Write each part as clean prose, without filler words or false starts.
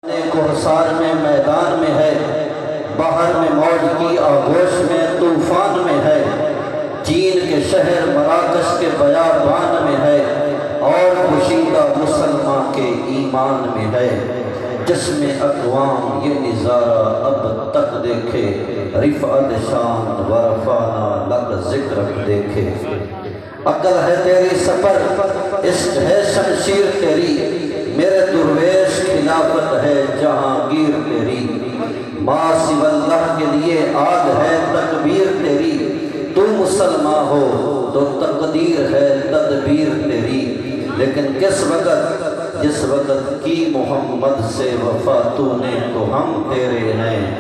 کوثر میں میدان میں ہے، بحر میں موج کی آغوش میں طوفان میں ہے، چین کے شہر مراکش کے بیابان میں ہے، اور پوشیدہ مسلمان کے ایمان میں ہے۔ جسم اقوام یہ نظارہ اب تک دیکھے، رفعت شان ورفعنا لک ذکرک دیکھے۔ عقل ہے تیری سفر، عشق ہے شمشیر تیری، میرے درویش خلافت ہے جہانگیر تیری۔ ما سوی اللہ کے لیے آگ ہے تکبیر تیری، تو مسلمان ہو تو تقدیر ہے تدبیر تیری۔ لیکن کس وقت جس وقت کی محمد سے وفا تو نے تو ہم تیرے ہیں،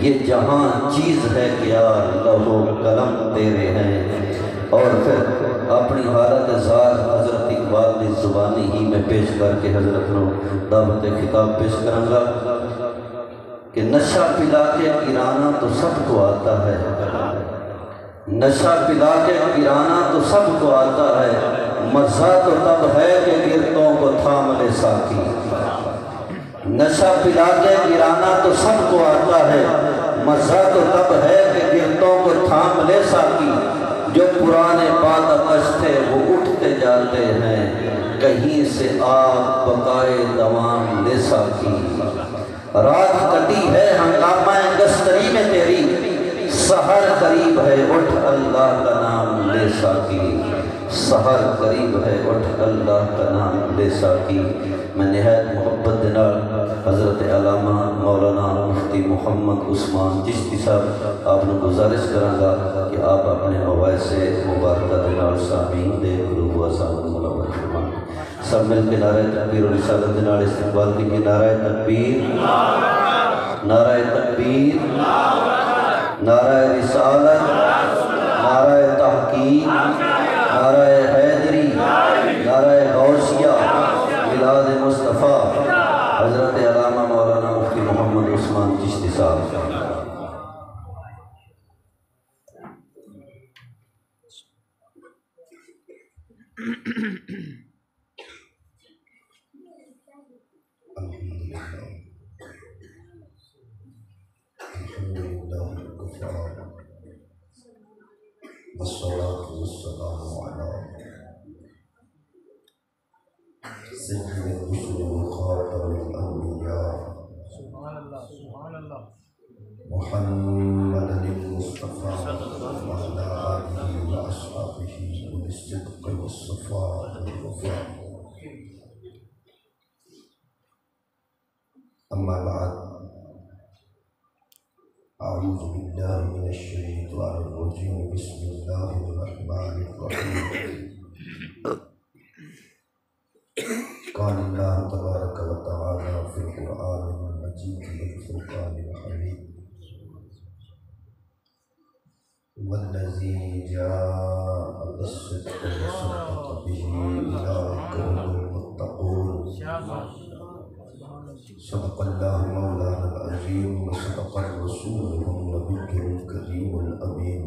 یہ جہاں چیز ہے کیا لوح و قلم تیرے ہیں۔ اور پھر اپنی حالت ذات حضرت اقبال کی زبانی ہی میں پیش کر کے حضرت نو دعوت خطاب پیش کروں گا کہ نشہ پلا کے گرانا تو سب کو آتا ہے، نشہ پلا کے گرانا تو سب کو آتا ہے، مزہ تو تب ہے کہ گرتوں کو تھام لے ساقی۔ نشہ پلا کے گرانا تو سب کو آتا ہے، مزہ تو تب ہے کہ گرتوں کو تھام لے ساقی۔ جو پرانے بادکش تھے وہ اٹھتے جاتے ہیں، کہیں سے آپ بقائے دوام لے ساقی۔ رات کٹی ہے ہنگامہ گستری میں تیری، سحر قریب ہے اٹھ اللہ کا نام لے ساقی۔ سحر قریب ہے اٹھ اللہ کا نام لے ساقی۔ میں نہایت محبت دنال حضرت علامہ مولانا مفتی محمد عثمان چشتی صاحب آپ نے گزارش کروں گا کہ آپ اپنے مواعظ سے مبارکہ دنال سامعین دے قلوب و اذان ملون فرمائیں۔ سب مل کے نعرہ تکبیر و رسالت دنال استقبال کی نعرہ تکبیر، نعرہ تکبیر، نعرہ رسالت، نعرہ تحقیق، نعرہ حیدری، نعرہ غوثیہ، میلاد مصطفیٰ حضرت علامہ مولانا مفتی محمد عثمان چشتی صاحب۔ والصلاة والسلام على سيد الرسل وخاتم الأنبياء محمد المصطفى وعلى آله وأصحابه بالصدق والصفاء والوفاء۔ أما بعد، أعوذ بالله من الشيطان الرجيم، بسم الله الرحمن الرحيم۔ قال الله تبارك وتعالى في القرآن المجيد والفرقان الحميد: والذي جاء بالصدق وصدق به أولئك هم المتقون۔ صدق الله مولانا العظيم وصدق الرسول النبي الكريم الأمين۔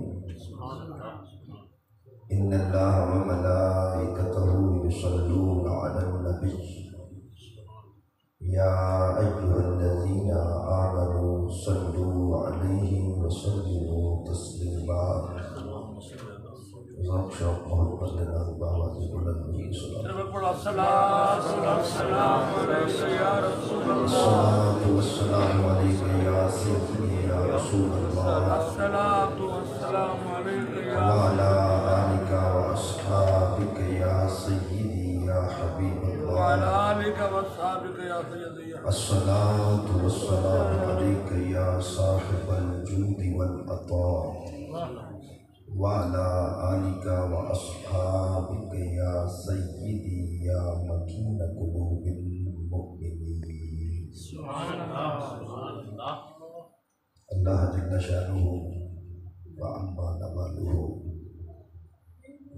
إن الله وملائكته يصلون على النبي يا أيها الذين آمنوا صلوا عليه وسلموا تسليما۔ ذوق شوق محبت دینا باوات بلند بھی الصلاة والسلام عليك يا سيدي يا رسول الله، وعلى آلك وأصحابك يا سيدي يا حبيب الله، الصلاة والسلام عليك يا صاحب الجود والعطاء، وعلى آلك وأصحابك يا سيدي يا مكين قلوب المؤمنين۔ اللہ جل شانہ وعما نواله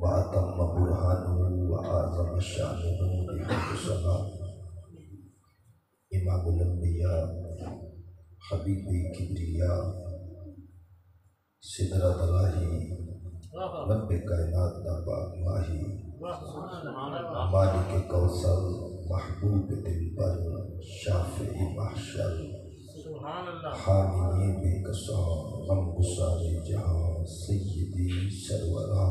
وأتم برهانه وأعظم شأنه بحق السلام إمام الأنبياء حبيب كبرياء سدرة الله رب کائنات دا پاک ماہی مالک کوثر محبوب دلبر شافع محشر حامی بے کساں غم گسار جہاں سیدی سرورہ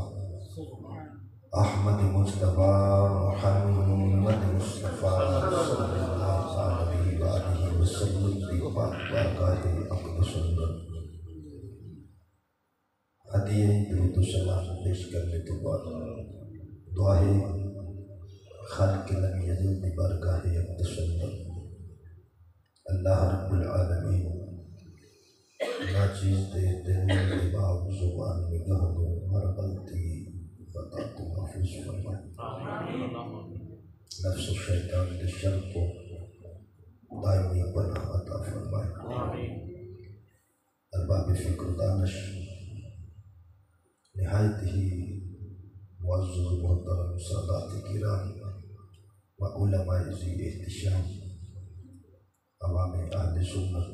احمد مجتبیٰ محمد مصطفیٰ صلی اللہ علیہ وآلہ وسلم دی پاک بارگاہ اقدس اندر ہدیہ درود و سلام پیش کرنے تو بعد دعائے خالق لم یزل دی بارگاہ اقدس اندر اللہ رب العالمین ناچیز دے دل دماغ زبان نگاہ دو ہر غلطی خطا تو محفوظ فرمائے نفس و شیطان کے شر کو دائمی پناہ عطا فرمائے ارباب فکر دانش نہایت ہی معزز و محترم سادات کرام و علماء ذی احتشام عوام اہل سنت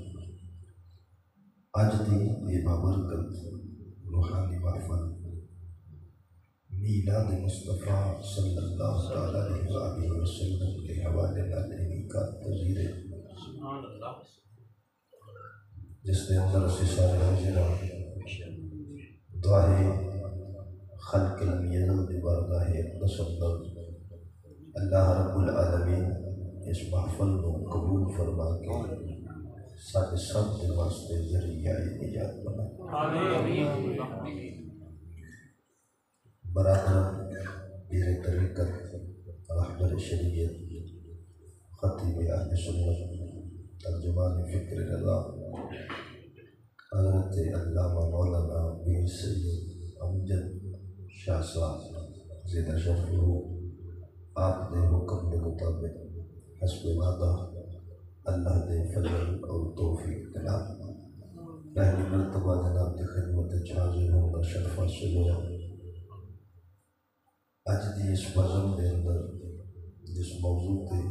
آج دی یہ بابرکت روحانی محفل میلاد مصطفیٰ صلی اللہ علیہ وسلم کے حوالے نالینی کا تذیر جس نے اندر سے سارے حاضرہ دعائے خلق لم یزل دی بارگاہ اقدس اندر اللہ رب العالمین اس محفل کو قبول فرما کے ساتھ سب کے واسطے ذریعہ نجات بنا برادر پیر طریقت رہبر شریعت خطیب اہل سنت ترجمان فکر رضا حضرت علامہ مولانا پیر سید امجد شاہ صاحب زیدہ شرفہ آپ دے حکم کے مطابق حسب وعدہ اللہ دے فضل اور توفیق دلا پہلی مرتبہ جناب کی خدمت حاضر ہونا شرف حاصل ہوا اج دی اس بزم کے اندر جس موضوع تے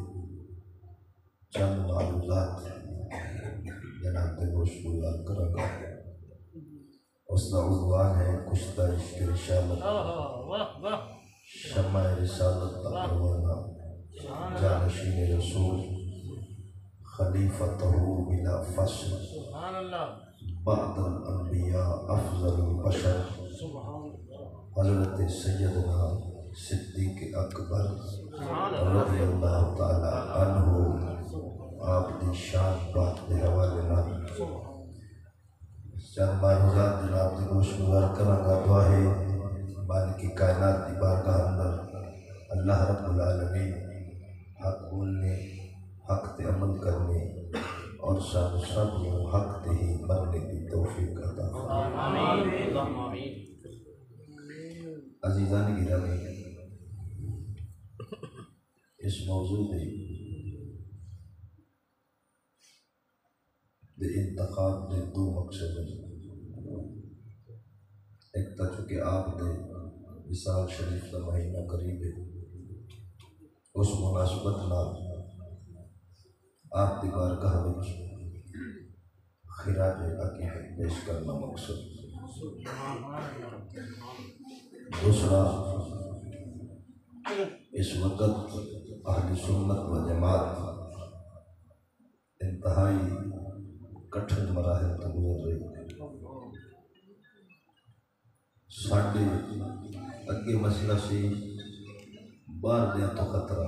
چند معلومات جناب کے گوشت گزار کروں گا اس کا عنوان ہے کشتہ عشق رسالت شمع رسالت کا پروانہ جانشین رسول خلیفتہ بلا فصل بعد الانبیاء افضل البشر حضرت سیدنا صدیق اکبر رضی اللہ تعالی عنہ آپ دی شان بات دے حوالے نال چند معروضات جناب دی گوش گزار کروں گا دعا ہے مالک کائنات دی بارگاہ اندر اللہ رب العالمین حق بولنے حق تے عمل کرنے اور سب حق تے ہی مرنے کی توفیق عطا فرمائے عزیزان گرامی اس موضوع دے انتخاب دے دو مقصد ہیں ایک تا چونکہ آپ دے وصال شریف کا مہینہ قریب ہے اس مناسبت نال آپ دی بارگاہ وچ خراج عقیدت پیش کرنا مقصد دوسرا اس وقت اہل سنت و جماعت انتہائی کٹھن مراحل تو گزر رہی ساڈے اگے مسئلہ سی باہر دیا تو خطرہ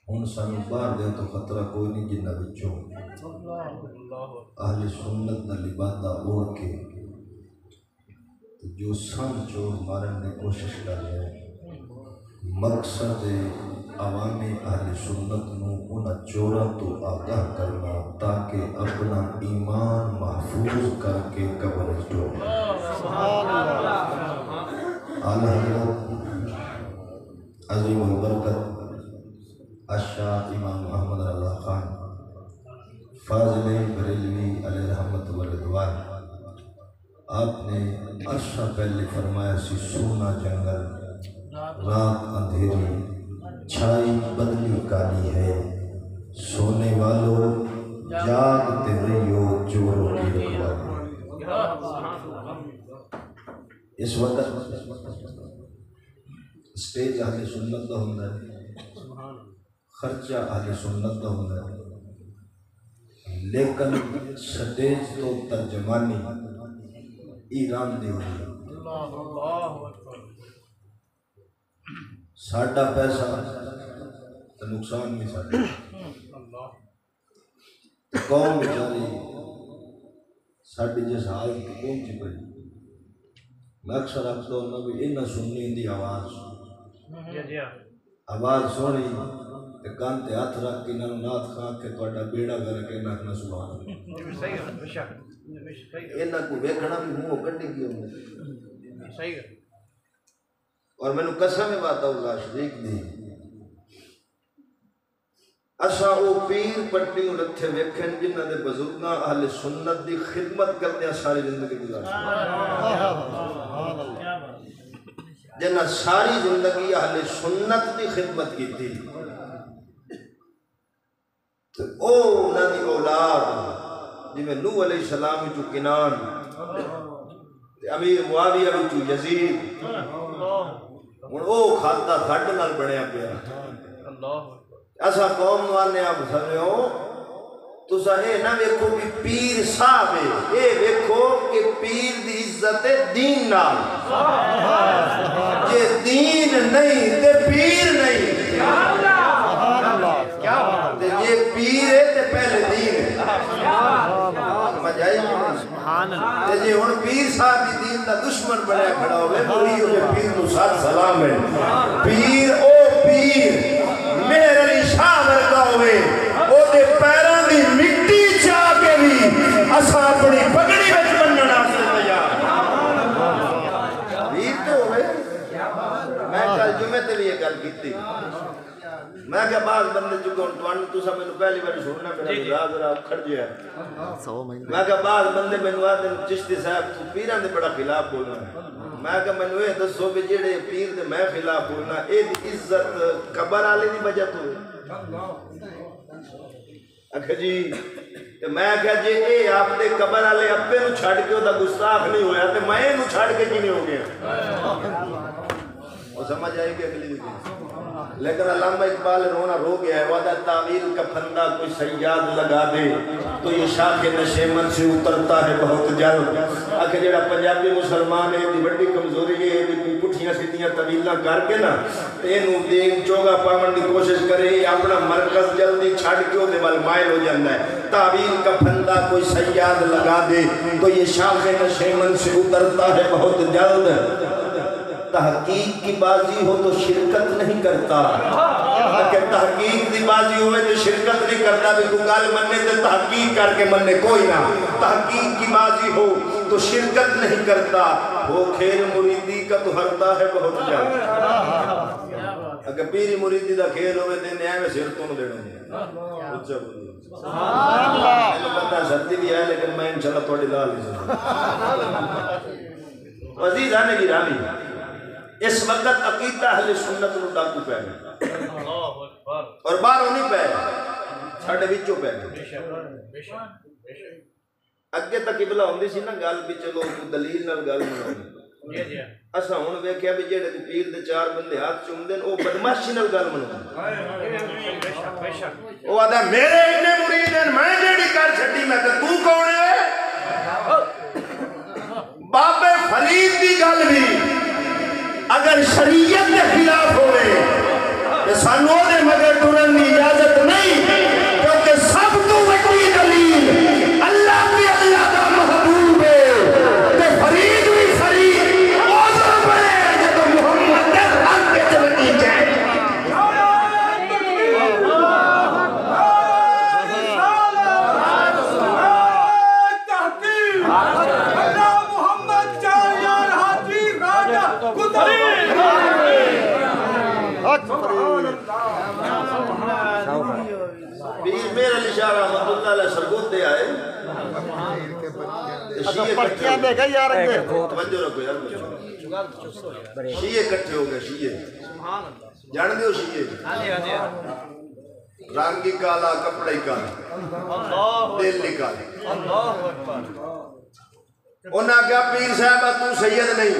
ہن سانو باہر دیا تو خطرہ کوئی نہیں جنہ بچوں اہل سنت دا لبادہ اوڑھ کے جو سن چور مارن کی کوشش کر رہے ہیں مقصد عوامی اہل سنت نو انہاں چوراں تو آگاہ کرنا تاکہ اپنا ایمان محفوظ کر کے قبر جو اعلیٰ حضرت عظیم البرکت الشاہ امام محمد رضا خان فاضل بریلوی علیہ رحمت و رضوان آپ نے عرصہ پہلے فرمایا سی سونا جنگل رات اندھیری چھائی بدلی کالی ہے سونے والوں جاگتے رہیو چوروں کی رکھوالی اس وقت سٹیج اہل سنت کا ہوندا ہے، خرچہ اہل سنت کا ہوندا ہے، لیکن سٹیج تو ترجمانی ایران دی ہوئی ہے۔ ساڈا پیسہ تو نقصان نہیں ساڈا، قوم بیچاری ساڈی جس حالت پہنچی پئی۔ میں اکثر آخدا ہوں بھی انہاں سنی دی آواز سونی تے کان تے ہاتھ رکھ کے انہاں نعت کھا کے تہاڈا بیڑا کر کے انہاں آخنا سبحان اللہ۔ انہاں کو ویکھنا بھی منہ کڈی گئی ہوندی۔ اور مینوں قسم ہے وعدہ اللہ شریک دی، اساں او پیر پٹی رتھے ویکھن جنہاں دے بزرگاں اہل سنت دی خدمت کردے ساری زندگی گزاری، جنہاں ساری زندگی اہل سنت دی خدمت کیتی، تو او انہاں دی اولاد جویں نوح علیہ السلام وچوں کنان، امیر معاویہ وچوں یزید، ہن او کھاتا کھڈ نال بنیا پیا۔ اسا قوم نو آنے آپ سنو تسا اے نہ ویکھو کہ پیر صاحب ہے، اے ویکھو کہ پیر دی عزت دین نال، جے دین نہیں تے پیر نہیں، تے جے پیر ہے تے پہلے دین ہے۔ سمجھ آئی تے جے ہن پیر صاحب دی دین دا دشمن بنیا کھڑا ہوئے وہی ہوئے پیر نو ساتھ سلام ہے۔ پیر او پیر میرے علی شاہ ورگا ہوئے او دے پیران دی مٹی چاہ کے بھی اساں اپنی پگڑی وچ بننا سے تیار۔ پیر تو ہوئے میں کل جمعے تے بھی یہ گل کیتی، میں کہ بعض بندے چکے ہوں تو تسا مینوں پہلی بار سننا میرا مزاج ذرا کھڑ گیا، میں کہ بعض بندے مینوں آتے چشتی صاحب تو پیراں دے بڑا خلاف بولنا ہے، میں کہ مینوں یہ دسو بھی جڑے پیر دے میں خلاف بولنا اے دی عزت قبر والے دی وجہ تو آکھا جی میں کہا جی اے آپ دے قبر والے اپنے نو چھڑ کے دا گستاخ نہیں ہویا تے میں نو چھڑ کے کی نہیں ہو گیا۔ وہ سمجھ آئی کہ اگلی دیکھیں، لیکن علامہ اقبال رونا رو گیا ہے، وعدہ تعویل کا پھندہ کوئی سیاد لگا دے تو یہ شاخ نشیمن سے اترتا ہے بہت جلد۔ آخر جڑا پنجابی مسلمان ہے دی بڑی کمزوری ہے بھی پٹھیاں سیدھیاں طویلاں کر کے نا اینو دین چوگا پاون دی کوشش کرے، اپنا مرکز جلدی چھڑ کے دے وال مائل ہو جاتا ہے۔ تعویل کا پھندہ کوئی سیاد لگا دے تو یہ شاخ نشیمن سے اترتا ہے بہت جلد۔ تحقیق کی بازی ہو تو شرکت نہیں کرتا، اگر تحقیق کی بازی ہوئے تو شرکت نہیں کرتا، بھی کو گال مننے تے تحقیق کر کے مننے کوئی نہ، تحقیق کی بازی ہو تو شرکت نہیں کرتا، وہ کھیل مریدی کا تو ہرتا ہے بہت جلد۔ اگر پیری مریدی دا کھیل ہوئے دینے آئے میں سر تو نہ دینا ہوں، اچھا بولی میں پتہ سردی بھی ہے لیکن میں انشاءاللہ تھوڑی لال ہی سکتا۔ عزیز آنے کی رامی اس وقت عقیدہ اہل سنت نو ڈاکو پہ گئے اور باہروں نہیں پہ ساڑھے بچوں پہ گئے۔ اگے تک قبلہ ہوندی سی نا گل بھی چلو دلیل نال گل بناؤں، اساں ہن ویکھیا بھی جڑے پیر دے چار بندے ہاتھ چومدے او بدماشی نال گل بناؤں، او آدا میرے اتنے مرید ہیں میں جڑی کر چھڈی، میں کہ تو کون ہے؟ بابے فرید دی گل بھی اگر شریعت کے خلاف ہوئے تو سانوں دے مگر ٹرن کی اجازت نہیں، کیونکہ سب تو وڈی دلیل اللہ بھی اللہ کا محبوب ہے تے فرید بھی فرید اوزر بنے جب محمد کے حق کے چلتی جائے۔ پیر میرے علی شاہ رحمت اللہ علیہ سرگوت دے آئے شیعہ کٹھے ہو گئے، شیعہ جان دیو شیعہ رنگی کالا کپڑے کالا دل نکالا، انہاں کہا پیر صاحبہ تو سید نہیں،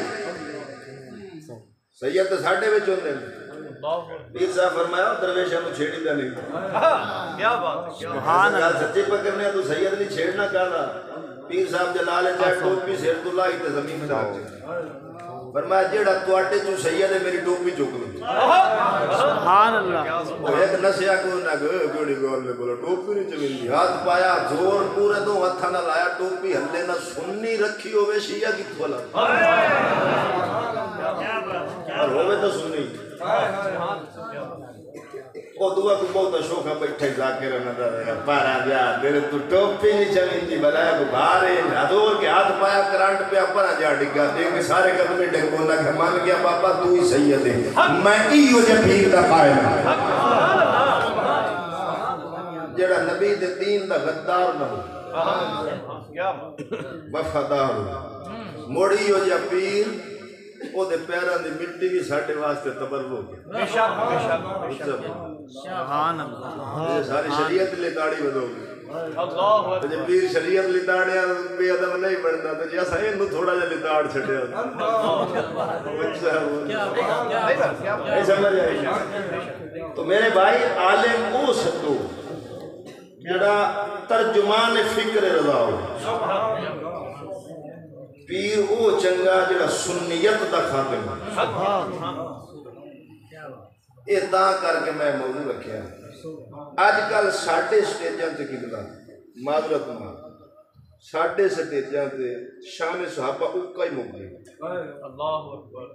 سید تو ساڈے وچ ہوندے نے پیر صاحب فرمایا درویشاں نوں چھیڑی دا نہیں کیا بات سبحان اللہ سچے پکڑنے تو سید نہیں چھیڑنا کہدا پیر صاحب جلال چاہے ٹوپی سر تو لائی تے زمین تے رکھ فرمایا جیڑا تواڈے چوں سید ہے میری ٹوپی چک لو سبحان اللہ ایک نسیا کو نہ گوڑی گول میں بولو ٹوپی نہیں چویندی ہاتھ پایا زور پورے دو ہتھاں نال لایا ٹوپی ہلے نہ سنی رکھی ہوے شیعہ کی کھولا اور ہوے تو سنی وہ دعا کو بہت شوقہ بیٹھے ذاکر نظر پارا جا تیرے تو ٹوپی نہیں چویندی بلایا کو بھارے ہدور کے ہاتھ پایا کرانٹ پہ پارا جا ڈگا دیکھ سارے قدمے ڈگو نہ کہ مان گیا بابا تو ہی سید ہے میں ایو جے پیر دا قائم جڑا نبی دے دین دا غدار نہ ہو وفادار موڑیو جا پیر او دے پیران دی مٹی بھی ساڑھے واسطے تبرو ہو گیا بے شک سبحان اللہ ساری شریعت لے داڑی بدو گئی جب پیر شریعت لے داڑیا بے ادب نہیں بڑھنا تو جیسا انہوں تھوڑا جا لے داڑ چھٹے نہیں سمجھ آئی تو میرے بھائی عالم او ستو جڑا ترجمان فکر رضا ہو پیر او چنگا جڑا سنیت دا خاتم اے تا کر کے میں موضوع رکھیا آج کل ساڑھے سٹیجاں تے کبلا معذرت ماں ساڑھے سٹیجاں تے شان صحابہ اوکا ہی مقبل اللہ اکبر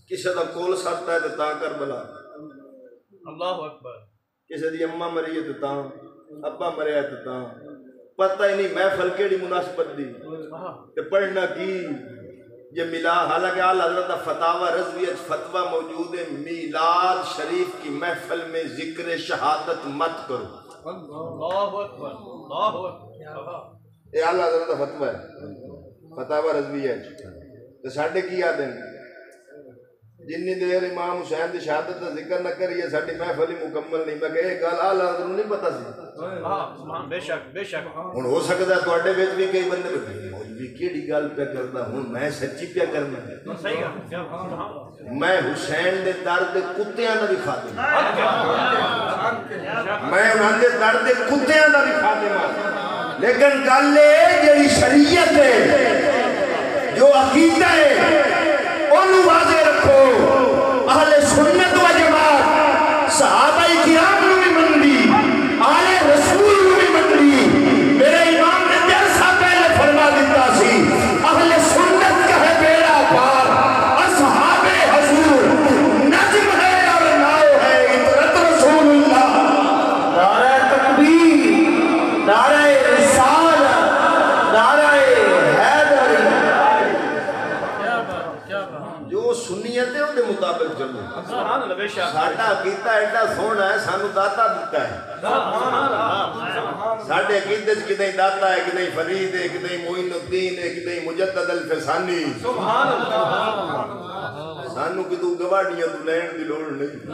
کسی دا کول ساتتا ہے تے تا کر بلا اللہ اکبر کسی دی اممہ مری ہے تے تا ابا مریا تے تا پتہ ہی نہیں محفل کیڑی مناسبت دی کہ پڑھنا کی یہ ملا حالانکہ آل حضرت فتاوہ رضویت فتوہ موجود ہے میلاد شریف کی محفل میں ذکر شہادت مت کرو اللہ اکبر اللہ اکبر یہ آل حضرت فتوہ ہے فتاوہ رضویت تو ساڑھے کی یاد ہے جنی دیر امام حسین دی شہادت دا ذکر نہ کریے ساڑھی محفل ہی مکمل نہیں میں کہے گال آل حضرت نہیں پتا سی بے شک بے شک ہن ہو سکتا ہے تواڈے وچ بھی کئی بندے مولوی کیڑی گل پہ کردا ہن میں سچی پہ کرنا صحیح ہے میں حسین دے در دے کتیاں دا بھی خادم میں انہاں دے در دے کتیاں دا بھی خادم لیکن گل اے جڑی شریعت ہے جو عقیدہ ہے اونوں واضح رکھو اہل سنت و جماعت صحابہ کرام نوں بھی مندی آل رسول نوں بھی مندی میرے امام نے جلسہ پہلے فرما دیتا سی اہل سنت کا ہے بیڑا پار اصحاب حضور نجم ہے اور ناؤ ہے اطرت رسول اللہ نعرہ تکبیر نعرہ رسالہ نعرہ سنیت ہے ان دے مطابق چلو ساڑھا عقیدہ ایڈا سونا ہے سانو داتا دیتا ہے ساڑھے عقیدہ کدیں داتا ہے کدیں فرید ہے کدیں معین الدین ہے کدیں مجدد الفسانی سانو کدو گواڑیاں تو لین دی لوڑ نہیں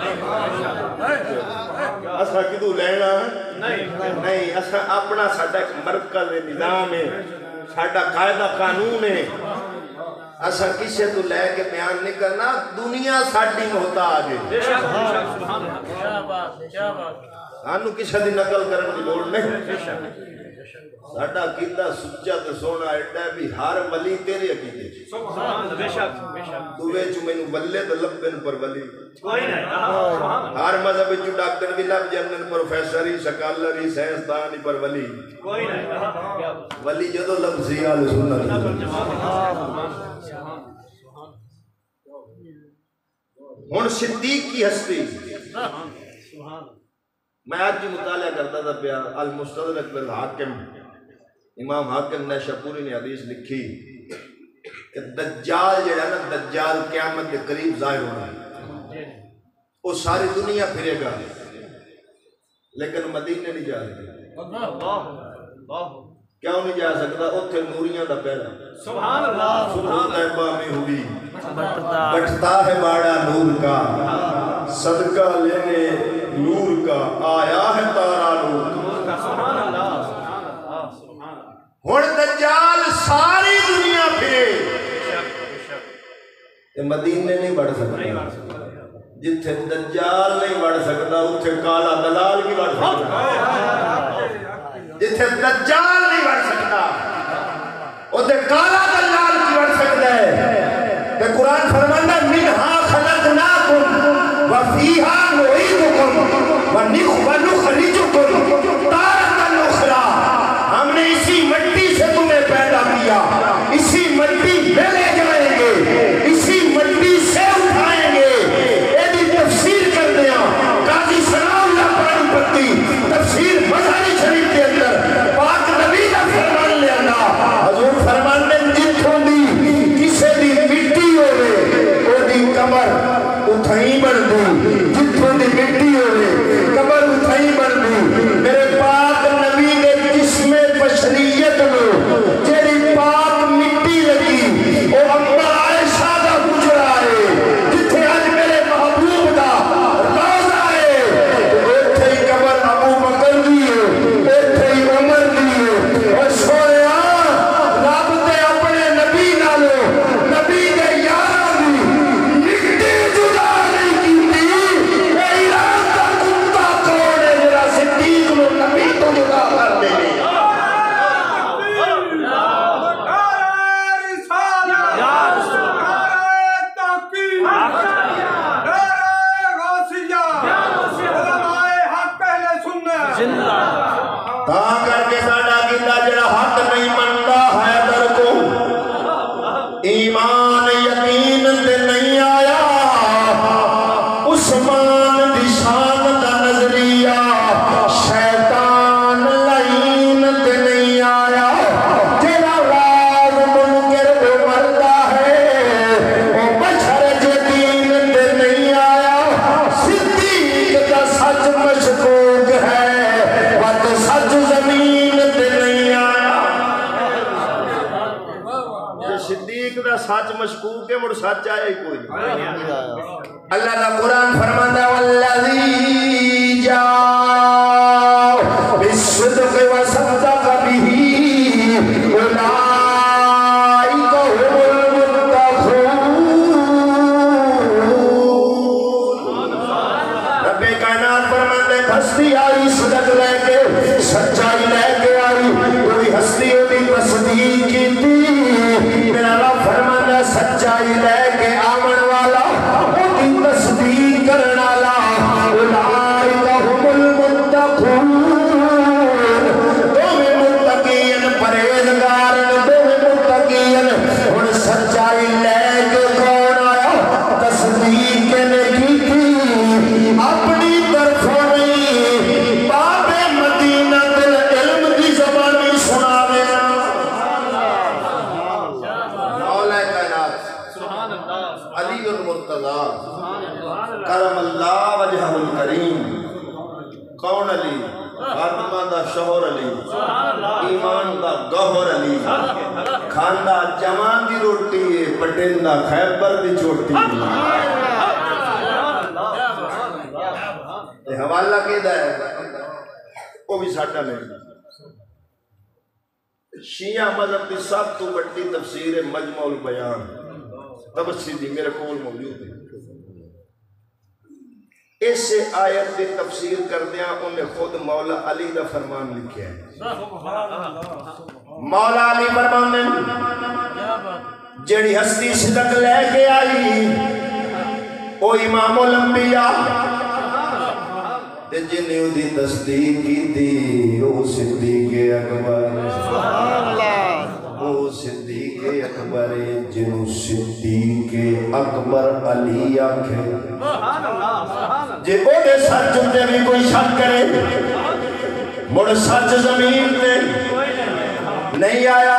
اسا کدو لینا نہیں اسا اپنا ساڑھا مرکز نظام ہے ساڑھا قاعدہ قانون ہے اسا کسے تو لے کے بیان نہیں کرنا دنیا ساڑھی محتاج ہے سانو کسے دی نقل کرنے کی لوڑ نہیں ساڑھا عقیدہ سچا تے سونا ایڈا بھی ہر ولی تیرے عقیدے دوے چو میں نو ولے تو لبن پر ولی ہر مذہب چو ڈاکٹر بھی لب جنن پروفیسری سکالری سائنسدانی پر ولی ولی جدو لفظی آل سنت ہن صدیق کی ہستی میں آج بھی مطالعہ کرتا تھا پیا المستدرک بالحاکم امام حاکم نے شپوری نے حدیث لکھی کہ دجال جڑا نا دجال قیامت کے قریب ظاہر ہونا ہے وہ ساری دنیا پھرے گا لیکن مدینے نہیں جا سکتا کیوں نہیں جا سکتا اتھے نوریاں دا پہلا سبحان اللہ سبحان طیبہ میں ہوئی بٹھتا ہے باڑا نور کا صدقہ لینے نور کا آیا ہے تارا نور کا سبحان اللہ ہن دجال ساری دنیا پھرے مدینے نہیں بڑھ سکتا جتھے دجال نہیں بڑھ سکتا اتھے کالا دلال کی بڑھ سکتا جتھے دجال نہیں بڑھ سکتا اتھے کالا دلال کی بڑھ سکتا ہے کہ قرآن فرمانا منہا خلقناکم وفیہا نعیدکم ونخرجکم تارۃ اخری ہم نے اسی مٹی سے تمہیں پیدا کیا اسی مٹی میں لے جائیں گے اسی مٹی سے اٹھائیں گے تفسیر کر دیا قاضی ثناء اللہ پرانی پتی تفسیر مظہری شریف کے اندر پاک نبی کا فرمان لے اللہ حضور فرمان میں جتھوں دی کسے دی مٹی ہوئے او دی کمر اتھائی بڑھ دی جتھوں دی مٹی ہوئے کمر اتھائی بڑھ دی میرے پاک نبی نے جسم بشریت میں جیری پاک مٹی لگی او اما عائشہ دا گجرا ہے جتھے آج میرے محبوب دا روزہ ہے ایتھے ہی قبر ابو بکر دی ہے ایتھے ہی عمر دی ہے اور سویا رب تے اپنے نبی نالو نبی دے یاراں دی مٹی جدا نہیں کیتی اے ایران دا کتا کون ہے جڑا صدیق نو نبی تو جدا کر دے تاں کر کے ساڈا گلا جڑا حق نہیں منتا حیدر کو ایمان یقین تے نہیں آیا عثمان دی شان دا نظریہ شیطان لعین تے نہیں آیا جڑا راز منکر کو مردا ہے او بشر جدین تے نہیں آیا صدیق دا سچ مشکوک ہے سچ زمین تے نہیں آیا صدیق دا سچ مشکوک ہے مڑ سچ آیا ہی کوئی نہیں اللہ دا قرآن فرماتا والذی جاء بالصدق وصدق به اولئک هم المتقون رب کائنات فرماتے ہستی آئی صدق لے کے سچائی لے کے آئی کوئی ہستی ہوتی تصدیق کی تھی میرا رب فرمانا سچائی لے کے آمن والا ہوتی تصدیق کرنا والا اولئک هم المتقون تمہیں متقین پرہیزگار تمہیں متقین اور سچائی لے کے کون آیا تصدیق نے کی تھی اپنی طرفوں نہیں باب مدینہ دل علم کی زبانی سنا دینا مولا کائنات علی المرتضی کرم اللہ وجہ الکریم کون علی خاتمہ دا شوہر علی ایمان دا گوہر علی کھاندہ جمان دی روٹی ہے پٹندہ خیبر دی چوٹی ہے حوالہ کیدہ ہے وہ بھی ساٹھا نہیں شیعہ مذہب کی سب تو بڑی تفسیر مجمع البیان تبصیدی میرے کول موجود ہے اس آیت کی تفسیر کردیاں انہیں خود مولا علی دا فرمان لکھے ہیں مولا علی فرمان نے جڑی ہستی صدق لے کے آئی او امام الانبیاء تے جنہیں دی تصدیق کی دی او صدیق اکبر او صدیق اکبر جنہوں صدیق اکبر علی آکھے جے او دے سچ تے بھی کوئی شک کرے مڑ سچ زمین تے نہیں آیا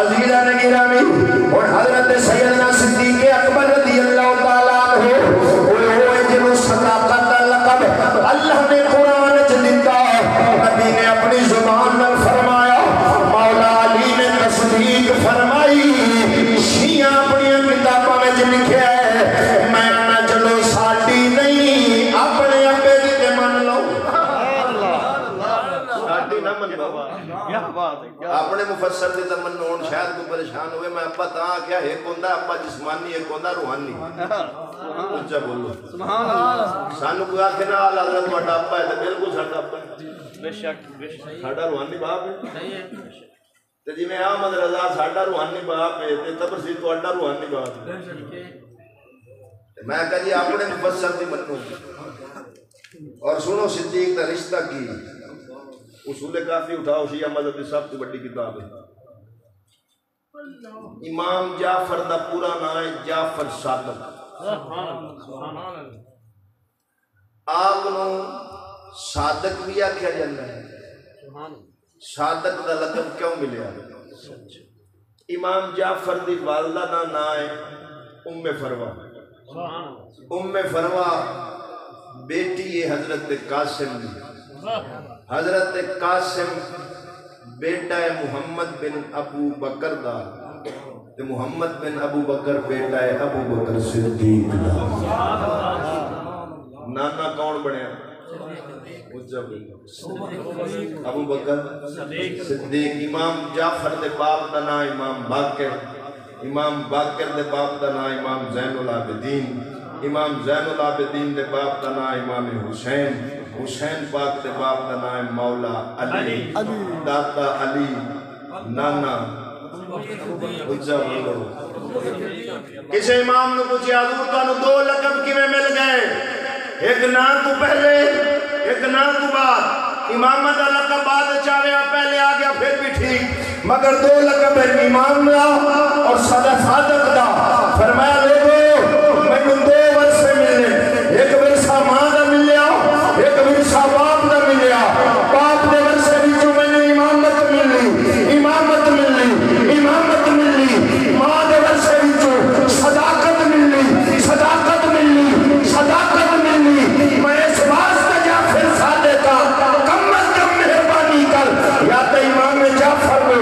عزیزہ نگیرامی اور حضرت سیدنا صدیق اکبر رضی اللہ تعالیٰ عنہ وہ جنہوں صداقت لقب اللہ نے قرآن چلتا نبی نے اپنی زبان میں فرمایا مولا علی نے تصدیق فرمائی شیعہ اپنی کتابوں میں لکھے ہے میں نہ چلو ساٹی نہیں اپنے ابے دی من لو ساٹی نہ من لو اپنے مفسر دی تمنا ہون شاید کوئی پریشان ہوئے میں ابا تاں کیا ایک ہوندا ابا جسمانی ایک ہوندا روحانی اونچا بولو سانو کوئی آکھے نا آل حضرت تہاڈا ابا ہے تے بالکل ساڈا ابا ہے بے شک ساڈا روحانی باپ ہے تے جویں احمد رضا ساڈا روحانی باپ ہے تے تبرسی تہاڈا روحانی باپ ہے میں کہا جی اپنے مفسر دی منو اور سنو صدیق دا رشتہ کی اصول کافی اٹھاؤ شیعہ مذہب کی سب سے بڑی کتاب ہے امام جعفر دا پورا نام ہے جعفر صادق آپ نو صادق بھی آکھیا جاتا ہے صادق دا لقب کیوں ملیا امام جعفر دی والدہ دا نام ہے ام فروا ام فروا بیٹی ہے حضرت قاسم دی حضرت قاسم بیٹا ہے محمد بن ابو بکر دا تے محمد بن ابو بکر بیٹا ہے ابو بکر صدیق دا نانا کون بنیا ابو بکر صدیق امام جعفر دے باپ دا نام امام باقر امام باقر دے باپ دا نام امام زین العابدین امام زین العابدین دے باپ دا نام امام حسین حسین پاک دے باپ دا نام مولا علی داتا علی نانا کسی امام نے پوچھے حضور تو دو لقب کیویں مل گئے ایک نام تو پہلے ایک نام تو بعد امامت دا لقب بعد چاہے پہلے آ گیا پھر بھی ٹھیک مگر دو لقب ہے امام دا اور صادق دا فرمایا لوگو میں دو ورثے ملے ایک ورثہ ماں دا ملیا ایک ورثہ باپ دا ملیا باپ دے ورثے وچوں میں نے امامت ملی امامت ملی امامت ملی ماں دے ورثے وچوں صداقت ملی صداقت ملی صداقت ملی میں اس واسطے جعفر صادق کم از کم مہربانی کر یا تو امام جعفر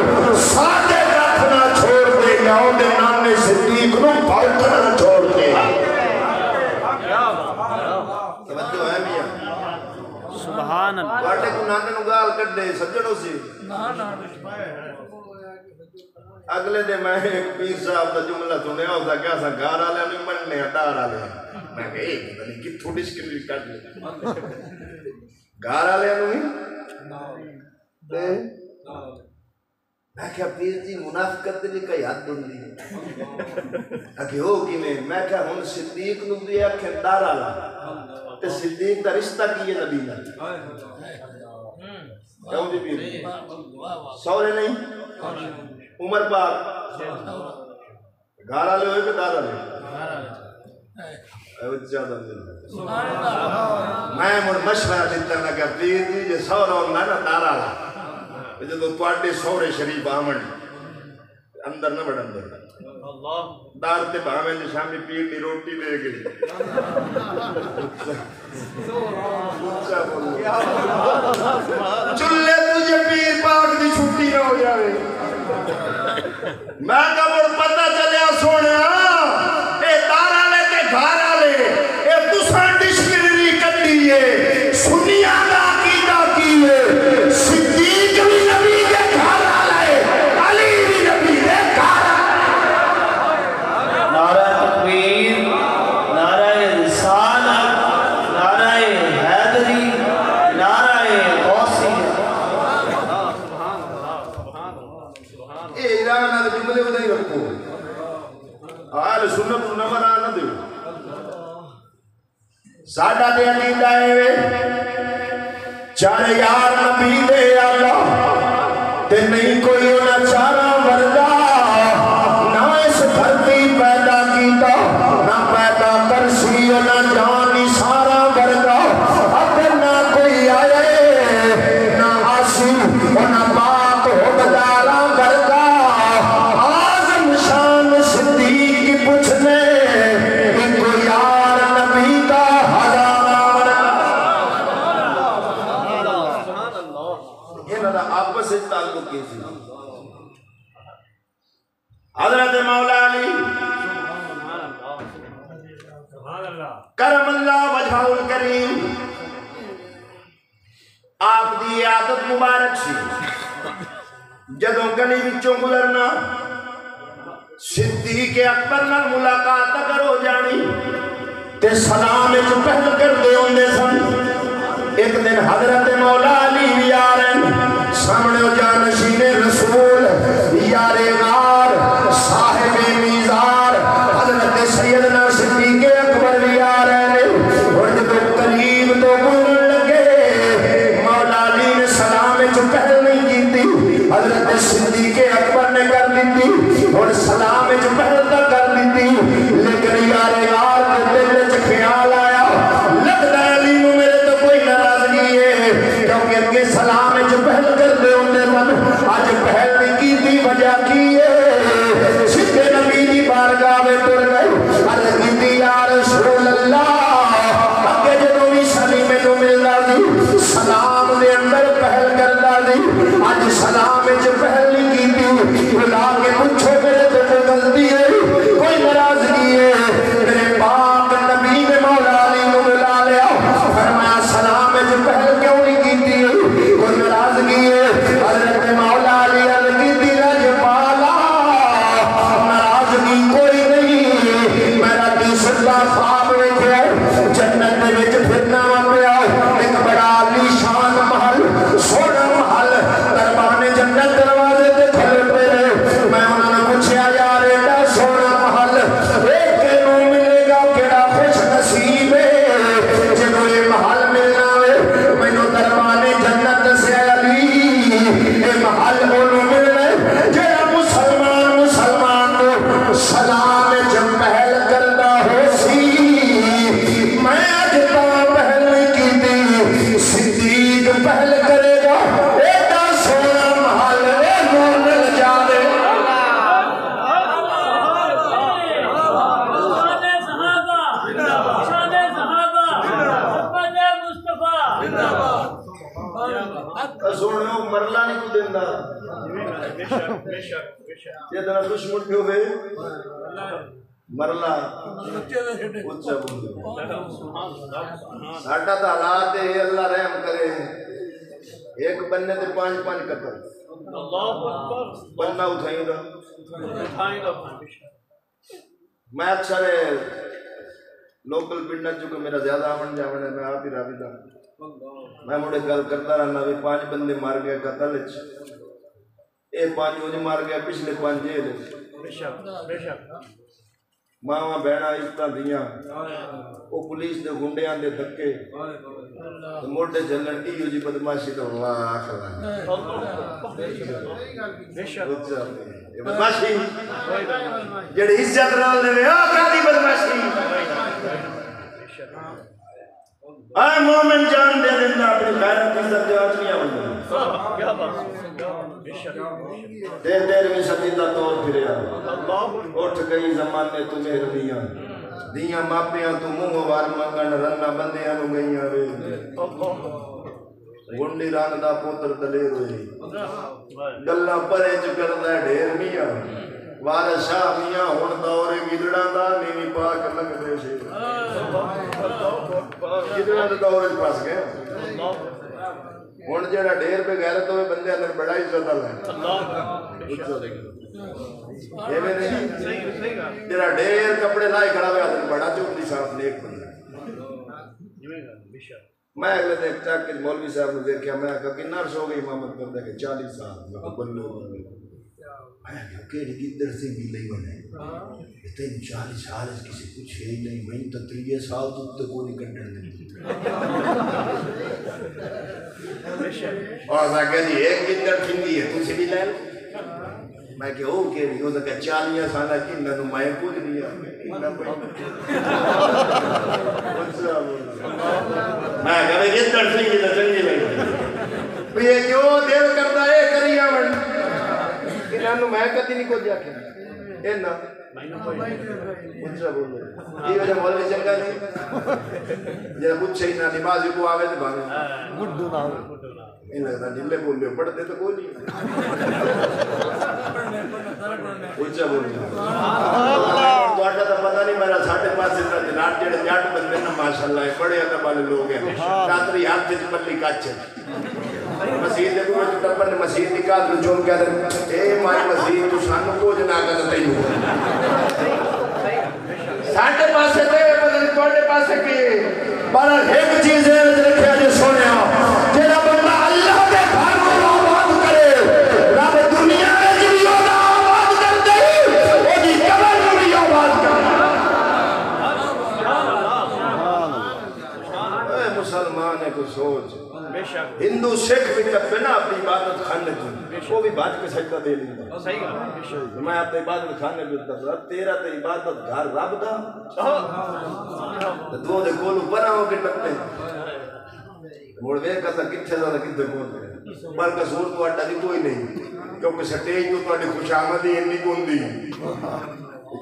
صادق رکھنا چھوڑ دے یا دے نام صدیق نو پالتنا چھوڑ دے توجہ ہے میاں سبحان اللہ باٹے کو نانے نو گال کر دے سجنوں سے اگلے دے میں ایک پیر صاحب دا جملہ سنے ہوتا کیا سا گار آلے نہیں مننے دار آلے میں کہا ایک بلی کی تھوڑی سکری کر لے گار آلے نہیں میں کہا پیر جی منافقت بھی کئی حد دن دی اگے ہو کی میں کہا ہون صدیق نو بھی اکھیں دار آلہ تے صدیق دا رشتہ کیے نبی نہ کیوں جی پیر سورے نہیں عمر پاک گھر والے ہوئے کہ دار والے میں مشورہ دیتا لگا پیر جی جے سورا ہونا نا دار والا جدو تواڈے سورے شریف آمن اندر نہ بڑھ اندر دار تے بھاویں جو شامی پیر دی روٹی دے گئی چلے تجھے پیر پاک دی چھٹی نہ ہو جاوے میں کبھر پتہ چلیا سونے اے دارا لے کے گھارا لے اے دوسرا ڈشکری کٹی ہے سنیا دا عقیدہ کی ہے صدیق بھی نبی کے گھارا لے علی بھی نبی کے گھارا نعرہ تکبیر نعرہ رسالت نعرہ حیدری نعرہ غوثی ایران آدھے جملے کو نہیں رکھو آل سنت نمبر آنا دے ساڑھا دے عقیدہ ہے چارے یار نبی دے اللہ تے نہیں کوئی انہا چارہ وردہ نہ اس دھرتی پیدا کیتا نہ پیدا کرسی نہ جانی سارا وردہ اب نہ کوئی آئے نہ آسی نہ پاک ہو بدارا وردہ آزم شان صدیق کی پوچھنے ان کو یار نبی کا آپس سے تعلق کیسی حضرت مولا علی کرم اللہ وجہ الکریم آپ دی عادت مبارک سی جدوں گلی وچوں گزرنا صدیق اکبر نال ملاقات اگر ہو جانی تے سلام وچ پہل کر دے ہوندے سن. ایک دن حضرت مولا علی بھی آ رہے ہیں سامنے جانشین رسول یار غار صاحب میزار حضرت سیدنا صدیق اکبر بھی آ رہے ہیں. اور جب قریب تو گزرن لگے مولا علی نے سلام وچ پہل نہیں کیتی حضرت صدیق اکبر نے کر دیتی اور سلام وچ پہل تک کر دیتی. لیکن یار غار کے دل وچ خیال آیا لگتا ہے علی نو میرے تو کوئی ناراضگی ہے کیونکہ اگے سلام وچ پہل کر دے ہوندے سن اج پہل نہیں کیتی وجہ کی ہے. سیدھے نبی دی بارگاہ وچ ٹر گئے عرض کیتی یا رسول اللہ اگے جدوں بھی سلی مینوں ملدا سی سلام دے اندر پہل کردا سی اج سلام وچ پہل نہیں کیتی. بلا کے پوچھو میرے تو کوئی غلطی ہے کوئی ناراضگی ہے. میرے پاک نبی نے مولا علی نو بلا لیا فرمایا سلام وچ پہل کیوں نہیں کیتی کوئی ناراضگی ہے. حضرت مولا علی عرض کیتی لجپالا ناراضگی کوئی نہیں میرا تیسر دا خواب ویکھیا جنت دے وچ پھرنا پیا ایک بڑا عالی شان محل سونا محل دربان جنت دروازے تے کھلوتے رہے. میں انہوں نے پوچھا یار ایڈا سونا محل ایک نو ملے گا کیڑا خوش نصیب ہے جدوں یہ محل ملنا ہے مینوں دربان جنت دسیا علی یہ محل اونوں ملنا ہے جڑا مسلمان نو سلام وچ پہل کردا ہو سی. میں اج تاں پہل نہیں کیتی صدیق پہل کرے گا ایڈا سونا محل اے نور مل جاوے. سونے مرلا نہیں کو دیندا جدوں دشمن بھی ہوے مرلا اچھا بولو. ساڈا تے حالات ہے اللہ رحم کرے ایک بننے تے 5 قتل اللہ اکبر بننا اٹھائیں گا. میں اکثر لوکل پنڈ جو کہ میرا زیادہ آمن جاون ہے میں آپ ہی راوی دا میں مڑے گل کرتا رہنا بھی 5 بندے مار گئے قتل وچ اے 5 انج مار گئے پچھلے 5 جیل بے شک ماواں بہناں عزتاں دیاں او پولیس دے گنڈیاں دے دھکے موڈے جلن ایو جی بدماشی تو واہ بے شک بدماشی جڑی عزت نال دے او کادی بدماشی. اے مومن جان دے دیندا اپنی غیرت عزت دے آدمیاں بندے کیا بات بے شک 13ویں صدی دا دور پھریا اٹھ گئی زمانے تو مہربیاں دیاں ماپیاں تو منہ وار منگن رنا بندیاں نو گئیاں وے گنڈی ران دا پوتر دلیر ہوئی گلاں پرے چ کردا ڈھیر میاں وارث شاہ میاں ہن دور گدڑاں دا نیوی پاک لگ دے سی گدڑاں دے دور وچ پھس گئے. ہن جڑا ڈھیر پہ غیرت ہوئے بندے اندر بڑا عزت اللہ ایویں نہیں جڑا ڈھیر کپڑے لائے کھڑا ہوئے اندر بڑا چوکلی صاحب نیک بندہ. میں اگلے دن چاک کے مولوی صاحب نے دیکھا میں کہا کتنا عرصہ ہو گئی امامت کرتا کہ 40 سال بلو میں کہڑی کدھر سے بھی لئی بنے اتنے 40 سال کسی کچھ ہے ہی نہیں میں تو 30 سال تو کوئی نہیں کنٹر نہیں اور میں کہا جی ایک کدھر کھنگی ہے تم سے بھی لے لو میں کہ او کہڑی ہو سکتا 40 سال کی میں نے میں کچھ دیا میں کہا یہ کدھر کھنگی تو چنگی لگی یہ کیوں دیر کرتا ہے کریا من انہوں میں کہتی نہیں کو دیا کیا اے نا اچھا بولو یہ وجہ مولوی چنگا نہیں جب کچھ ہی نہ نمازی کو آوے تو بھاگے گڈو نہ ہو نہیں لگتا جلے بول لے پڑھتے تو کوئی نہیں اچھا بولو تو آٹھا تو پتہ نہیں میرا 5.5 دنات جڑے جاٹ بندے نا ماشاءاللہ پڑھے اتا والے لوگ ہیں کاتری ہاتھ سے پلی کاچے مسجد دے بوئے تو ٹپن مسجد دی قادر چون کہہ دے اے مائی مسجد تو سانو کچھ نہ کر تینو ساڈے پاسے تے بدل تواڈے پاسے کی پر ایک چیز ہے رکھیا جو سونیا جڑا بندہ اللہ دے گھر کو آباد کرے رب دنیا وچ بھی اودا آباد کر دے اودی قبر نوں بھی آباد کر اے مسلمان ہے کوئی سوچ ہندو سکھ بھی بنا اپنی عبادت خانے وہ بھی بات کے سجدہ دے لیتا میں اپنی عبادت خانے بھی اتنا تیرا تے عبادت گھر رب دا دو دے کولو بنا ہو کے ٹکتے موڑ وے کہتا کتھے دا کتھے کون پر قصور تو اٹھا دی کوئی نہیں کیونکہ سٹیج تو تواڈی خوش آمدی انی کوندی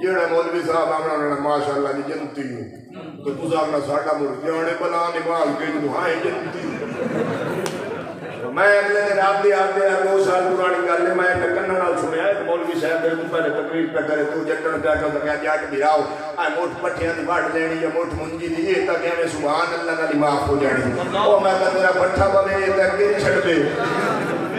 جیڑا مولوی صاحب آمنا ماشاءاللہ دی جنتی تو تزارنا ساڑھا مر جانے بلا نماز کے جو ہائیں جنتی میں اگلے دن آپ دے 2 سال پرانی گل ہے میں کنن نال سنیا ایک مولوی صاحب دے پہلے تقریر پہ کرے تو جٹن پہ کہ کہا جٹ بھی آؤ اے موٹ پٹھیاں دی وڈ لینی یا موٹ منجی دی یہ تک میں سبحان اللہ نال معاف ہو جانی او میں کہ تیرا پٹھا پوے یہ تک کے چھڑ دے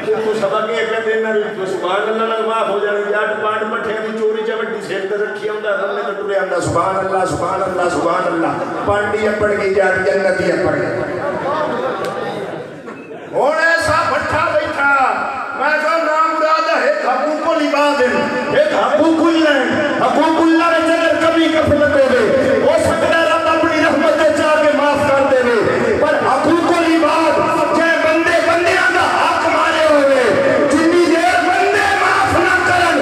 تو سبق یہ کہ دینا تو سبحان اللہ نال معاف ہو جانی جٹ پانڈ پٹھیاں دی چوری چوٹی سیر تے رکھی ہوندا ہم نے تے ٹرے ہوندا سبحان اللہ سبحان اللہ سبحان اللہ پانڈی اپڑ گئی جٹ جنتی اپڑ گئی ہوں ایسا بٹھا بیٹھا میں کہا نام مراد ہے حقوق العباد ایک حقوق اللہ حقوق اللہ میں جگر کبھی غفلت ہو گئے ہو سکتا ہے رب اپنی رحمت چاہ کے معاف کر دے گے پر حقوق العباد چاہے بندے بندیاں دا حق مارے ہوئے جتنی دیر بندے معاف نہ کرن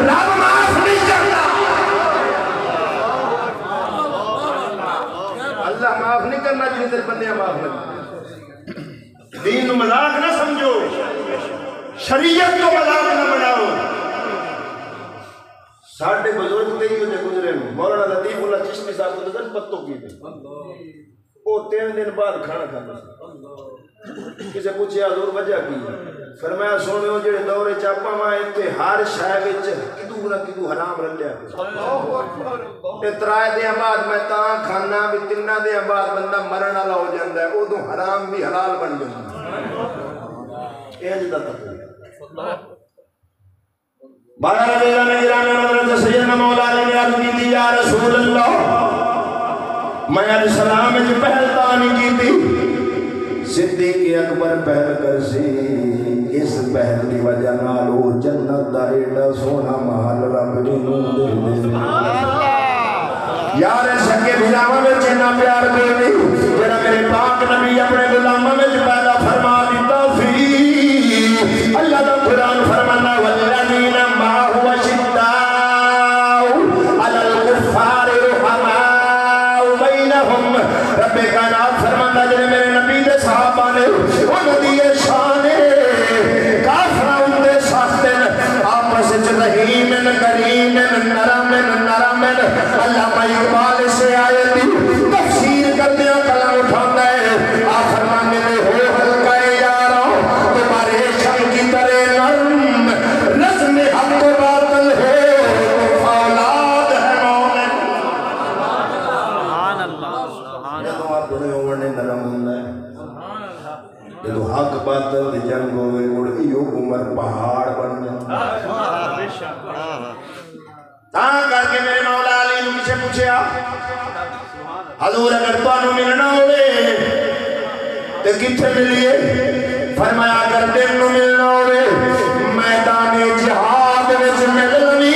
رب معاف نہیں کرتا اللہ معاف نہیں کرنا جتنی دیر بندیاں معاف نہیں دین مذاق نہ سمجھو شریعت کو مذاق نہ بناؤ ساڑھے بزرگ تے ہی ہوتے گزرے مولانا لطیف اللہ چشتی صاحب کو نظر پتوں کی تھی وہ 3 دن بعد کھانا کھانا کسے پوچھے حضور وجہ کی فرمایا سونے ہو جڑے دورے چاپا ماں اتنے ہر شاہ وچ کدو نہ کدو حرام رلیا اترائے دیا بعد میں تاں کھانا بھی 3 دیا بعد بندہ مرن والا ہو جاتا ہے ادو حرام بھی حلال بن جاتا ہے یہ جدا تک بارہ رضا نگران حضرت سیدنا مولا علیہ نے عرض کی تھی یا رسول اللہ میں علیہ السلام جو پہل تانی کی تھی صدیق اکبر پہل کر سی اس پہل کی وجہ نالو جنت دا ایڈا سونا محل رب جنوں دے دے یار سکے بھلاوہ میں چنہ پیار دے دی جنہ میرے پاک نبی اپنے غلامہ میں جو پیدا فرما دیتا فی اللہ دا قرآن فرمانا والذین معه وشداء علی الکفار رحماء بینہم رب کائنات فرمانا جنہ میرے نبی دے صحابہ نے انہوں دی شان کافرہ ان دے ساختن آپس رحیم کریم نرم اللہ اقبال سے آئے تھی تفسیر کر دیا کلام اٹھانا ہے آپ فرمانے میں ہو ہلکا یاروں تمہارے شم کی طرح نرم رزم حق و باطل ہے اولاد ہے مومن سبحان اللہ سبحان اللہ جدو آپ نے ہونے نرم ہونا ہے جدو حق باطل دی جنگ ہوئے اڑی عمر پہاڑ بن تاں کر کے میرے مولا علی نو کسے پوچھیا حضور اگر تانوں ملنا ہوئے تے کتھے ملیے فرمایا اگر دن نو ملنا ہوئے میدان جہاد وچ ملنی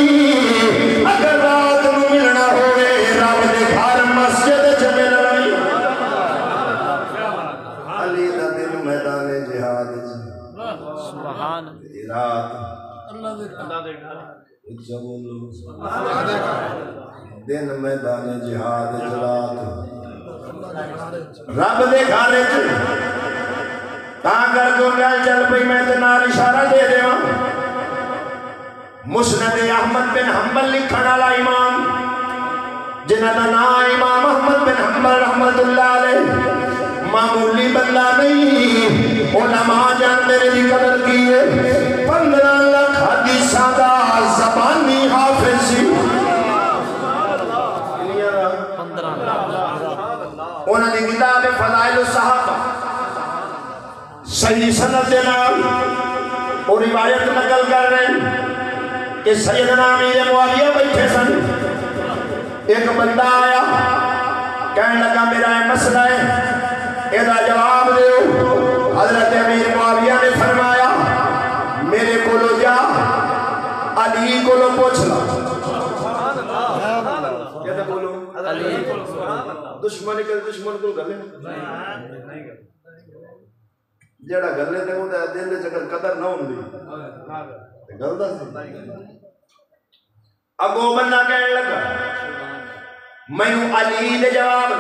اگر رات نو ملنا ہوئے رب دے گھر مسجد وچ ملنی علی دا دل میدان جہاد وچ سبحان رات اللہ دے گھر دن میدان جہاد جلات رب دے گھر تاں کر جو گل چل پئی میں تے نال اشارہ دے دیواں مسند احمد بن حنبل لکھن والا امام جنہاں دا نام امام احمد بن حنبل رحمت اللہ علیہ معمولی بندہ نہیں علماء جانتے نے دی قدر کی ہے 15 لاکھ حدیثاں دا زبانی حافظ سی انہوں نے کتاب فضائل الصحابہ صحیح سند کثرت دے نال وہ روایت نقل کر رہے ہیں کہ سیدنا امیر معاویہ بیٹھے سن، ایک بندہ آیا کہنے لگا میرا یہ مسئلہ ہے، یہ جواب دیو۔ حضرت امیر معاویہ نے فرمایا میرے کولو جا علی کولو پوچھ لا۔ کیا بولو دشمن کے دشمن کو گلے جڑا گلے تے وہ دل وچ اگر قدر نہ ہوندی تے گل دا سی۔ اگوں بندہ کہنے لگا مینوں علی دے جواب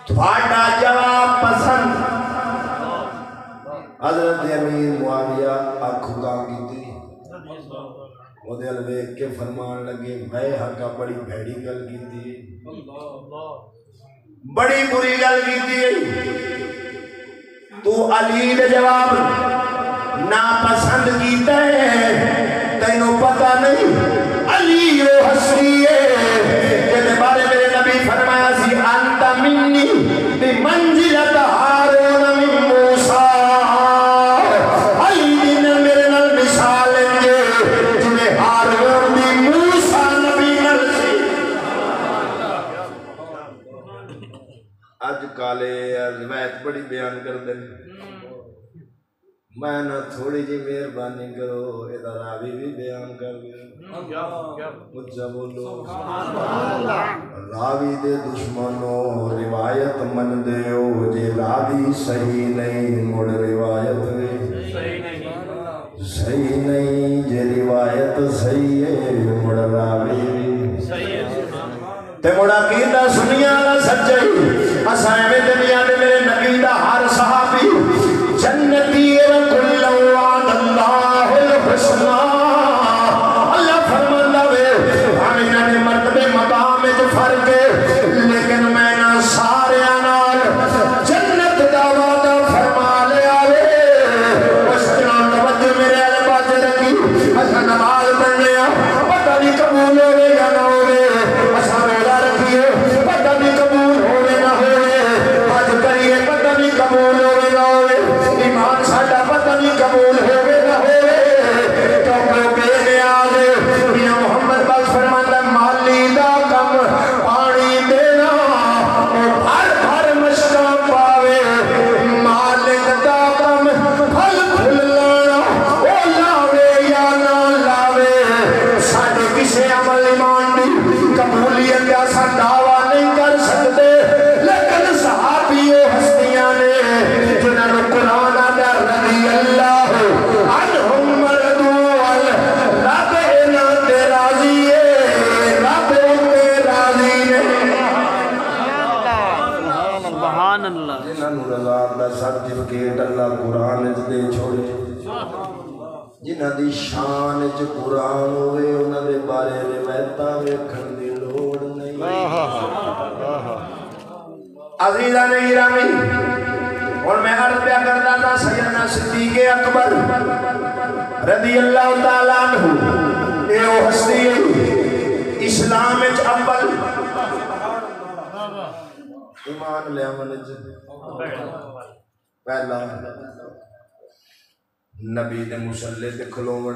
تھوڑا جواب پسند۔ حضرت امیر معاویہ آنکھ کھا کی وہ دل ویکھ کے فرمان لگے میں حقا بڑی بھیڑی گل کیتی، بڑی بری گل کیتی، تو علی دے جواب ناپسند کیتا ہے، تینوں پتہ نہیں علی وہ ہستی ہے جس بارے میرے نبی فرمایا سی انت منی بمنزلت ہارون من موسیٰ، علی دین میرے نال مثال لیں جنہیں ہارون بھی موسیٰ نبی نال سی۔ اج کالے روایت بڑی بیان کر دیں، میں نہ تھوڑی جی مہربانی کرو یہ راوی بھی بیان کر دیں، مجھا بولو راوی دے دشمنوں روایت من دیو، جے راوی صحیح نہیں مڑ روایت صحیح نہیں، جے روایت صحیح ہے مڑ راوی تے مڑا کیتا سنیا نہ سچائی۔ اسائیں میں دنیا دے میرے نبی دا ہر صحابی جنتی وکل وعد اللہ الحسنى، اللہ فرماندا وے انہاں نے مرتبے مقام وچ فرق ہے لیکن میں نہ ساریاں نال جنت دا وعدہ فرما لیا وے۔ اس طرح توجہ میرے ال پاس رکھی، اساں نماز پڑھنے پتہ نہیں قبول ہوے یا نہ ہوے، اساں روزہ رکھیے پتہ نہیں قبول ہوے نہ ہوے، حج کریے پتہ نہیں قبول ہوے نہ ہوے، ایمان ساڈا پتہ نہیں قبول ہوے نہ ہوے، کیونکہ بے نیاز میاں محمد بخش فرماندا مالی دا کم پانی دینا ہر ہر مشکاں پاوے، مالک دا کم پھل پھل لانا او لاوے یا نہ لاوے، ساڈے کسے عمل ایمان دی قبولیت دا سا دعویٰ نہیں کر سکتے، لیکن صحابی و ہستیاں نے جنہاں نوں قرآن آدھا رضی اللہ عنہم مردو رب انہاں تے راضی ہے، رب تے راضی نے۔ سبحان اللہ۔ جنہاں نوں رضا دا سرٹیفکیٹ اللہ قرآن وچ دے چھوڑے، جنہاں دی شان وچ قرآن ہوئے انہاں دے بارے روایتاں ویکھن دی لوڑ نہیں۔ عزیزان گرامی اور میں عرض پیا کرتا تھا سیدنا صدیق اکبر رضی اللہ تعالیٰ عنہ اے او ہستی اسلام وچ اول ایمان لے آمن پہلا نبی دے مسلے تے کھلوڑ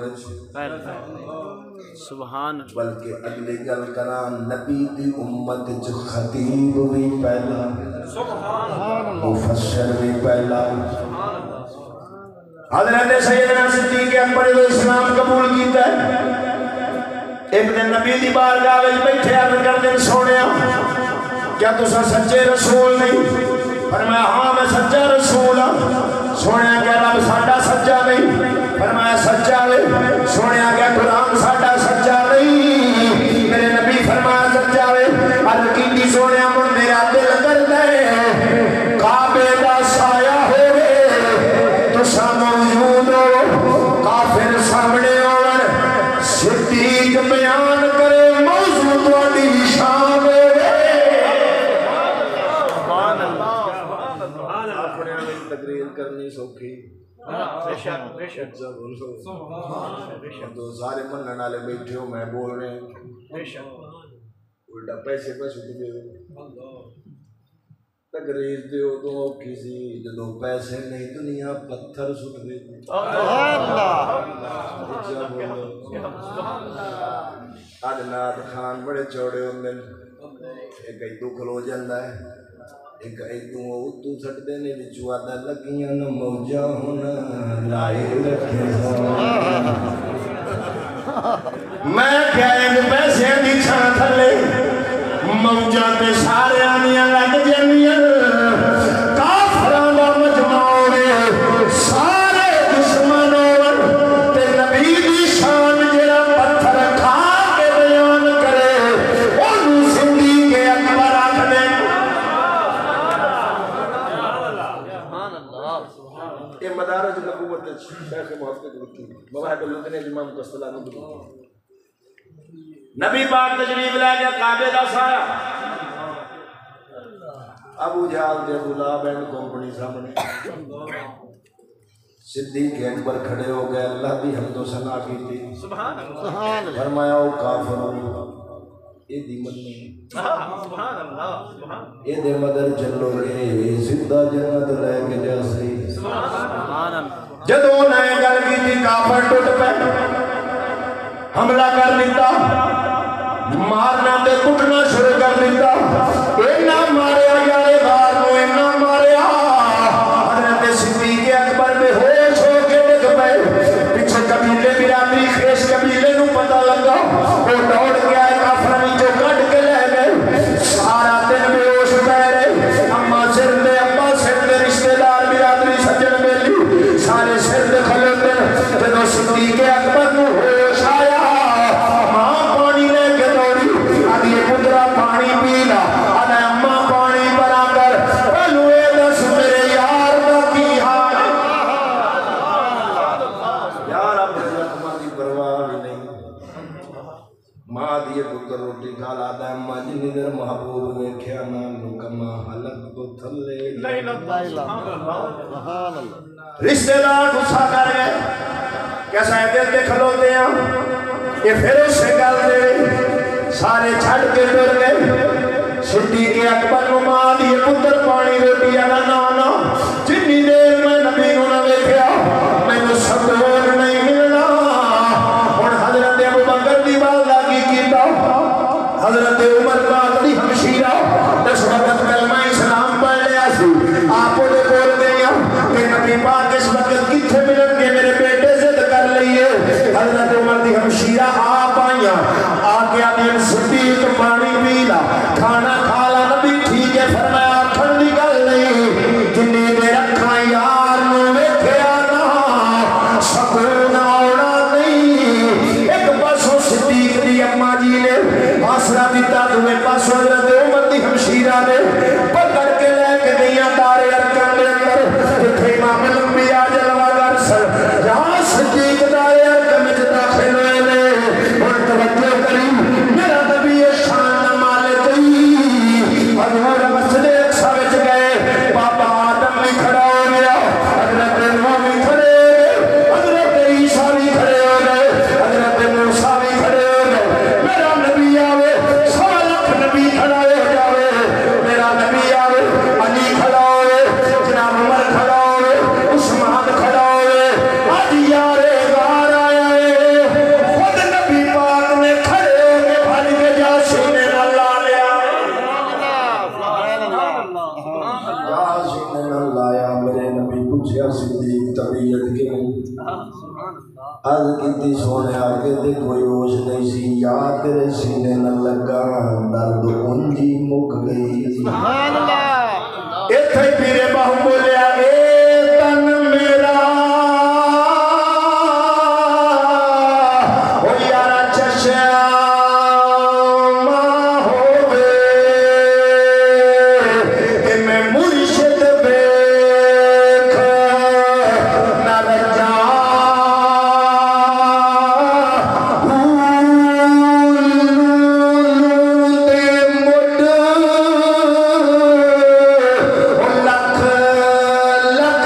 سبحان بلکہ اگلی گل کران نبی دی امت جو خطیب بھی پہلا، مفسر بھی پہلا۔ حضرت سیدنا صدیق اکبر جو اسلام قبول کیتا ہے، ایک دن نبی دی بارگاہ وچ بیٹھے عرض کر دن سونیا کیا تساں سچے رسول نہیں؟ فرمایا ہاں میں سچا رسول ہوں۔ سونیا کیا رب ساڈا سچا نہیں؟ فرمایا سچا ہے۔ سونیا کیا قرآن ساڈا سچا نہیں؟ میرے نبی فرمایا سچا ہے۔ عرض کیتی سونیا مڑ میرا دل کر دے کعبے دا سایہ ہوئے تساں موجود ہو، کافر سامنے ہون، صدیق بیان کرے موضوع تہاڈی شان ہوئے۔ تقریر کرنی سوکھی تو سارے منن والے بیٹھے ہو میں بول رہے ہیں، الٹا پیسے دے تقریر تے ادوں اوکھی سی جدوں پیسے نہیں دنیا پتھر سٹ دے اج نات خان بڑے چوڑے ہوندے نے ایک ادو کھلو جاندا ہے ایک ادو اتو سٹدے نے وچوں آدا لگیاں نہ موجاں ہن لائے رکھے میں کہہ پیسے دی چھاں تھلے موجاں تے سارے آنیاں لگ جانیاں کافراں دا مجمع سارے دشمنوں تے نبی دی شان جڑا پتھر کھا کے بیان کرے اونوں صدیق اکبر آکھدے یہ مدارج نبوت شیخ محقق لکھی مواہب اللدن امام قسطلانی کی نبی پاک تشریف لے کے کعبے دا سایہ ابو جہل تے ابو لہب اینڈ کمپنی سامنے صدیق اکبر کھڑے ہو گئے اللہ دی حمد و ثنا کیتی سبحان اللہ فرمایا او کافروں اے دی منی سبحان اللہ اے دے مگر چلو گے زندہ جنت لے کے جاسی سبحان اللہ جدوں نے گل کیتی کافر ٹوٹ پے حملہ کر لیتا مارنا تے کٹنا شروع کر دیتا اینا ماریا یارے غار نو اینا ماریا حضرت صدیق اکبر بے ہوش ہو کے ڈگ پئے پیچھے قبیلے برادری خیش قبیلے نو پتہ لگا وہ دوڑ کے آئے کافراں وچوں کڈ کے لے گئے سارا دن بے ہوش پئے رہے اماں سر تے ابا سر تے رشتہ دار برادری سجن بیلی سارے سر تے کھلوتے جدوں صدیق اکبر نو ہوش آیا پانی پیلا انا اماں پانی برا کر پہلو اے دس میرے یار دا کی حال یار اپنے زخماں دی پرواہ نہیں ماں دی پتر روٹی کھا لاتا ہے اماں جنی دیر محبوب ویکھیا نا نکما حلق کو تھلے نہیں لگتا رشتہ دار غصہ کر گئے کیسا ہے دل کے کھلوتے ہیں یہ پھر اس سے گل دے سارے چھڑ کے ڈر گئے صدیق اکبر نو ماں دی پتر پانی روٹی آنا نانا جنی دیر میں نبی نو نہ ویکھیا مینوں سکون نہیں ملنا ہن حضرت ابو بکر دی والدہ کی کیتا حضرت عمر پاک دی ہمشیرہ 10 وقت کلمہ اسلام پڑھ لیا سی آپ دے بول گئے کہ نبی پاک اس وقت کتھے ملن گے میرے بیٹے ضد کر لئیے حضرت عمر دی ہمشیرہ آپ آئیاں آگے آدھیں صدیق پانی پیلا کھانا کھالا نبی ٹھیک ہے فرمایا کھنڈی گل نہیں جنی دے رکھا یار نو ویکھے آنا سکون آنا نہیں ایک پاسوں صدیق دی اماں جی نے آسرا دیتا دوے پاسوں حضرت عمر دی ہمشیرہ نے پکڑ کے لے کے گئیاں دار ارکم دے اندر جتھے امام الانبیاء جلوہ گر سر جہاں صدیق دار ارکم وچ داخل ہوئے نے اور توجہ کریم میرا نبی شان مالک حضور مسجد اقصی وچ گئے بابا آدم بھی کھڑا ہو گیا حضرت نوح بھی کھڑے ہو گئے حضرت عیسیٰ بھی کھڑے ہو گئے حضرت موسیٰ بھی کھڑے ہو گئے میرا نبی آوے 100 لاکھ نبی کھڑا ہو جاوے میرا نبی آوے علی کھڑا ہوئے جناب عمر کھڑا ہوئے عثمان کھڑا ہوئے آج یارے غار آیا ہے خود نبی پاک نے کھڑے ہو کے بھل کے جا سینے نہ لا لیا جا سینے نہ لایا میرے نبی پوچھیا صدیق طبیعت کیوں عرض کیتی سونے آگے تے کوئی ہوش نہیں سی یا تیرے سینے نہ لگا درد انجی مک گئی سبحان اللہ ایتھے پیرے باہو بولیا اے تن میرا او یارا چشمہ ہوئے کہ میں مرشد بیک نہ رجا لکھ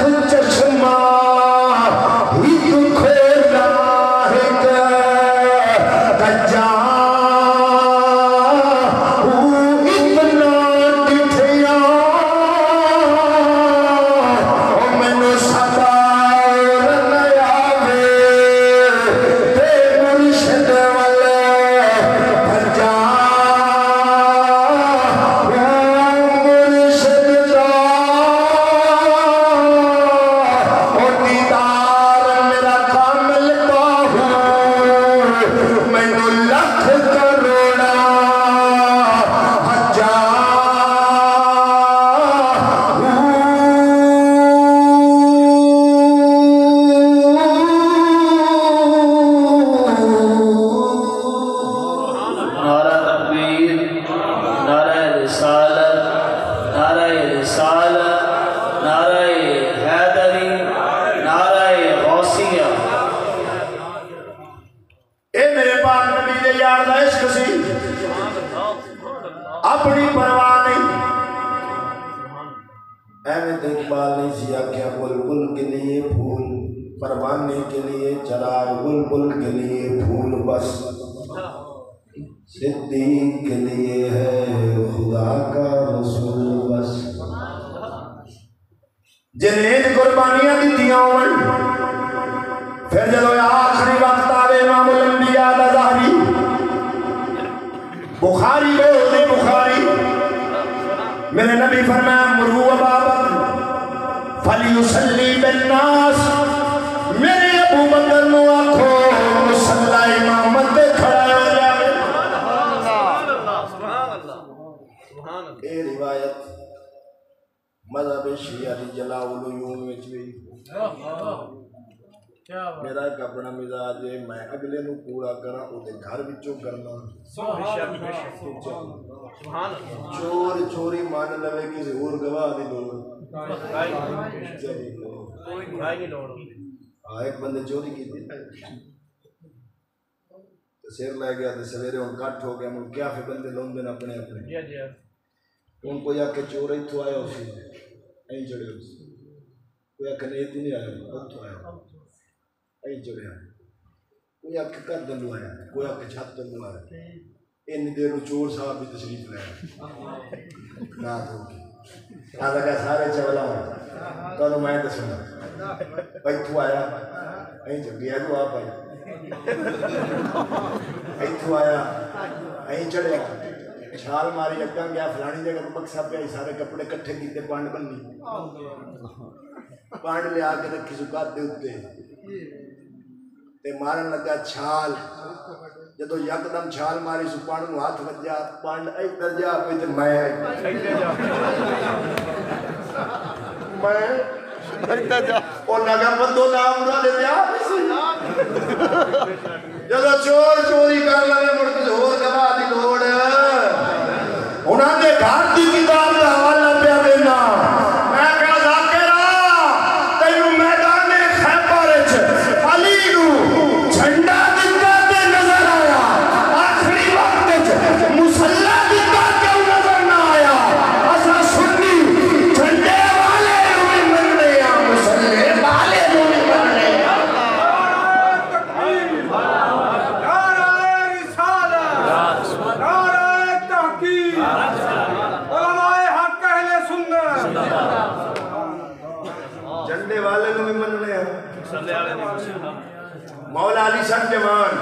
زیادہ عشق سی اپنی پرواہ نہیں احمد اقبال نے سیا کیا بلبل کے لیے پھول پروانے کے لیے چراغ بلبل کے لیے پھول بس صدیق کے لیے ہے خدا کا رسول بس جنہیں قربانیاں دیتیاں ہوں پھر جب آخری وقت آوے امام الانبیاء دا ظاہری بخاری بولتے بخاری میرے نبی فرمایا مرو ابا بکر فلیسلی بالناس میرے ابو بکر نو آکھو مصلی امامت دے کھڑا ہو جائے اے روایت مذہب شیعہ دی جلا العیون وچ بھی میرا ایک اپنا مزاج ہے میں اگلے نو پورا کرا او دے گھر وچوں کرنا چور چوری مان لوے کسی اور گواہ دی لوڑ ایک بندے چوری کی تھی سیر لے گیا تو سویرے ان کٹ ہو گیا من کیا پھر بندے لوگ دن اپنے اپنے ان کو یا کہ چور ہی تو آیا اسی این جڑے اسی کوئی یا کہ نیتی نہیں آیا خود تو آیا این جڑے آیا کوئی یا کہ کر دلو آیا کوئی یا کہ چھت دلو آیا این دیر چور صاحب بھی تشریف لے آیا رات ہو گئی آدھا کہ سارے چولا ہوں تو میں تو سنا بھائی تو آیا این جب گیا تو آپ آئی این تو آیا این چڑھے چھال ماری اگاں گیا فلانی جگہ تو بکسا پہ آئی سارے کپڑے کٹھے کیتے پانڈ بننی پانڈ لے آکے رکھی سکات دے ہوتے تے مارن لگا چھال جدو یکدم چھال ماری سو پانڈ نو ہاتھ بچ جا پانڈ ایک درجہ پہ تے میں اور لگا بندو نام را لے دیا جدو چور چوری کر لگے مڑ کچھ اور گواہ دی لوڑ انہاں دے گھر دی کتاب دا حوالہ پہ دینا میں کہا ذاکرہ تینوں میدان خیبر وچ علی نو جھنڈا دتا تے نظر آیا آخری وقت وچ مصلی دتا کیوں نظر نہ آیا اساں سنی جھنڈے والے نو مننے آ مصلی والے نو مننے جھنڈے والے نو بھی مننے ہیں مولا علی سن جوان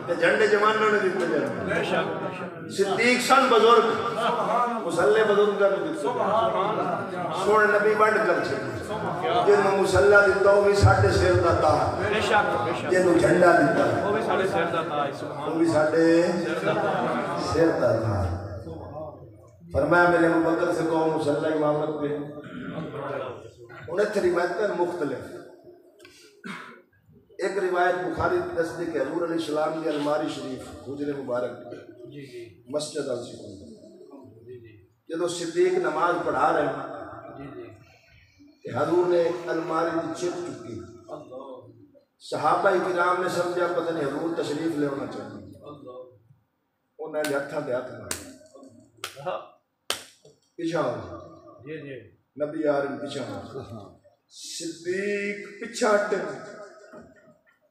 تے جھنڈے جوانوں نے دیتے جانے صدیق سن بزرگ مسلح بزرگ نے دیتے سونے نبی بند کر چھے جن میں مسلح دیتا وہ بھی ساڑھے سیر داتا جن میں جھنڈا دیتا وہ بھی ساڑھے سیر داتا فرمایا میرے مبکر سے کہو مسلح امامت پہ انہیں تھی روایتیں مختلف ایک روایت بخاری تصدیق ہے حضور علیہ السلام کی الماری شریف حجر مبارک مسجد السکون جدو صدیق نماز پڑھا رہے ہیں کہ حضور نے الماری کی چھپ چکی صحابہ کرام نے سمجھا پتہ نہیں حضور تشریف لے ہونا چاہیے انہیں نے ہتھاں دے ہاتھ مارے پیچھا ہو نبی آرم پیچھا ہو صدیق پیچھا ہٹے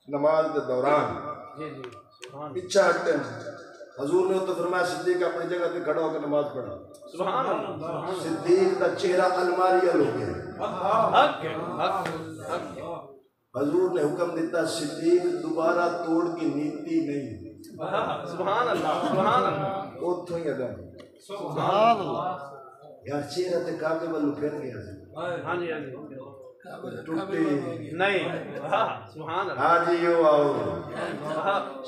نماز کے دوران پیچھا ہٹے حضور نے تو فرمایا صدیق اپنی جگہ پہ کھڑا ہو کے نماز پڑھا صدیق کا چہرہ الماری ہو گیا حضور نے حکم دیتا صدیق دوبارہ توڑ کی نیتی نہیں سبحان اللہ اتھوں ہی اگم سبحان اللہ یار چہرہ تے کعبے والو پھر گیا ہاں جی ٹوٹے نہیں سبحان اللہ ہاں جی یو آؤ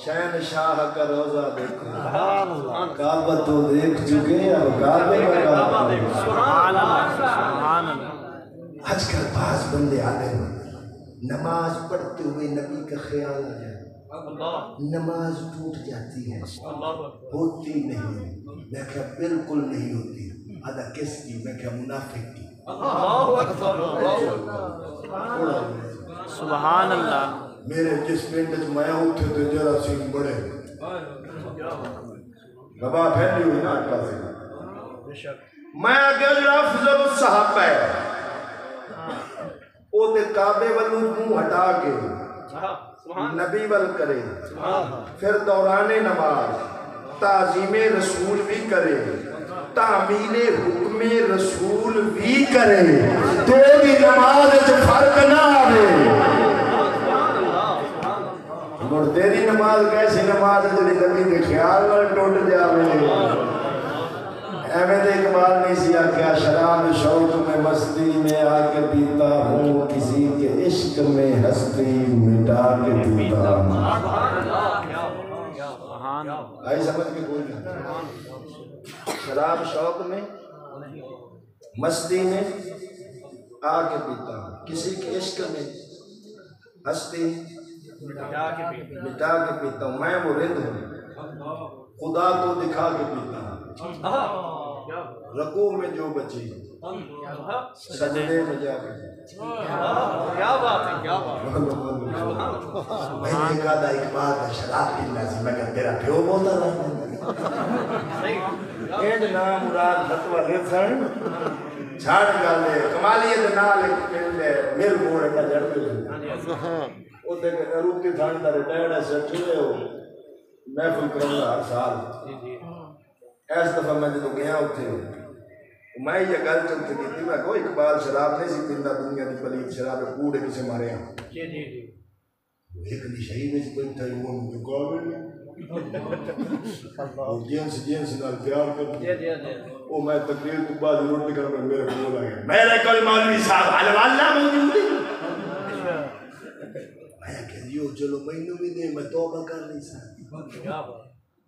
شہن شاہ کا روزہ دیکھو کعبہ تو دیکھ چکے اب کعبے میں کعبہ سبحان اللہ آج کل بعض بندے آتے ہیں نماز پڑھتے ہوئے نبی کا خیال آ جائے نماز ٹوٹ جاتی ہے ہوتی نہیں میں کہا بالکل نہیں ہوتی آدھا کس کی میں کہا منافق کی سبحان اللہ میرے جس پینڈ میں ہوتے تھے جرا سنگ بڑے گواہ پھیلی ہوئی نا اٹھا سے میں اگر افضل الصحابہ ہے او تے کعبے والوں منہ ہٹا کے نبی ول کرے پھر دوران نماز تعظیم رسول بھی کرے تعمیل حکم رسول بھی کرے تو بھی نماز وچ فرق نہ آوے اور تیری نماز کیسی نماز جڑی نبی دے خیال نال ٹوٹ جاوے ایویں دے اقبال نہیں سی آکھیا شراب شوق میں مستی میں آ کے پیتا ہوں کسی کے عشق میں ہستی مٹا کے پیتا ہوں آئی سمجھ کے کوئی نہیں شراب شوق میں مستی میں آ کے پیتا ہوں کسی کے عشق میں ہستی مٹا کے پیتا ہوں میں وہ رند ہوں خدا کو دکھا کے پیتا ہوں رکوع میں جو بچی سجدے میں جا کے کیا بات ہے کیا بات میں نے کہا تھا اقبال کا شراب پینا سی میں کہا تیرا پیو بولتا رہا اینڈ نام مراد فتوہ ریسن چھاڑ گالے کمالیت نال مل موڑ کا جڑ پہ وہ تے روک کے تھان دا ریٹائرڈ ہے سیٹ ہوئے ہو محفل کروں گا ہر سال ایس دفعہ میں جدو گیا اتھے میں یہ گل چلتے کی تھی میں کہو اقبال شراب نہیں سی پیندہ دنیا دی پلید شراب کوڑے کسے مارے ہیں ایک دی شہید میں سے کوئی تھا وہ مقابل اور جینس نال پیار کر وہ میں تقریر تو بعد روٹی کر میں میرے کو لگا میرے کل مولوی صاحب علواللہ موجود ہے میں کہہ دیو چلو مہینوں بھی دے میں توبہ کر نہیں سکتی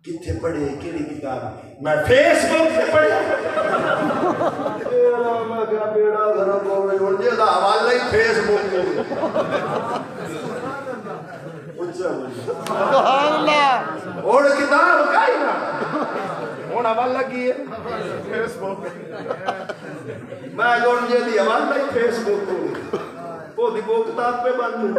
کتھے پڑھے کیلی کتاب میں فیس بک سے پڑھے میں کہا بیڑا گھروں کو میں اڑ جے دا حوالہ ہی فیس بک سے سبحان اللہ اور کتاب کائی نا ہونا حوالہ کی ہے فیس بک میں اڑ جے دی حوالہ ہی فیس بک کو وہ دی وہ کتاب پہ بند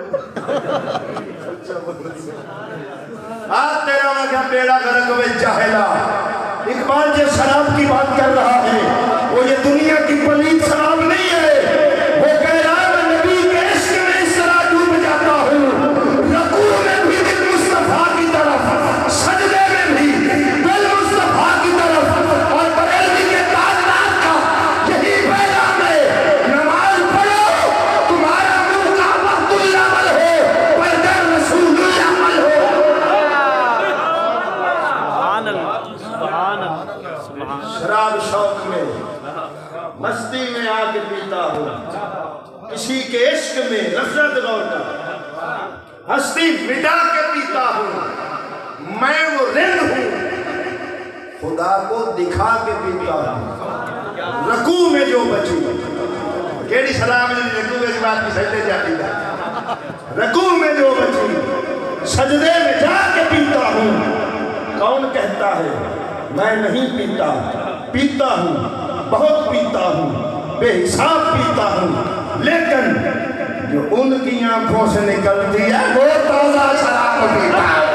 آج تیرا میں کیا بیڑا گرک میں جاہلا اقبال جو شراب کی بات کر رہا ہے وہ یہ دنیا کی پلید شراب نہیں ہے وہ کہہ رہا ہے میں نبی کے عشق میں اس طرح ڈوب جاتا ہوں رکوع میں بھی دل مصطفیٰ کی طرف سجدے میں بھی دل مصطفیٰ کی طرف اور بریلوی کے تاجدار کا یہی پیغام ہے نماز پڑھو تمہارا منہ کا وقت العمل ہو پر در رسول العمل ہو شراب شوق میں مستی میں آ کے پیتا ہوں کسی کے عشق میں نفرت غور کر ہستی مٹا کے پیتا ہوں میں وہ رند ہوں خدا کو دکھا کے پیتا ہوں رکوع میں جو بچی کیڑی سلام رکوع میں بات کی سجدے جاتی ہے رکوع میں جو بچی سجدے میں جا کے پیتا ہوں کون کہتا ہے میں نہیں پیتا پیتا ہوں بہت پیتا ہوں بے حساب پیتا ہوں لیکن جو ان کی آنکھوں سے نکلتی ہے وہ تازہ شراب پیتا ہے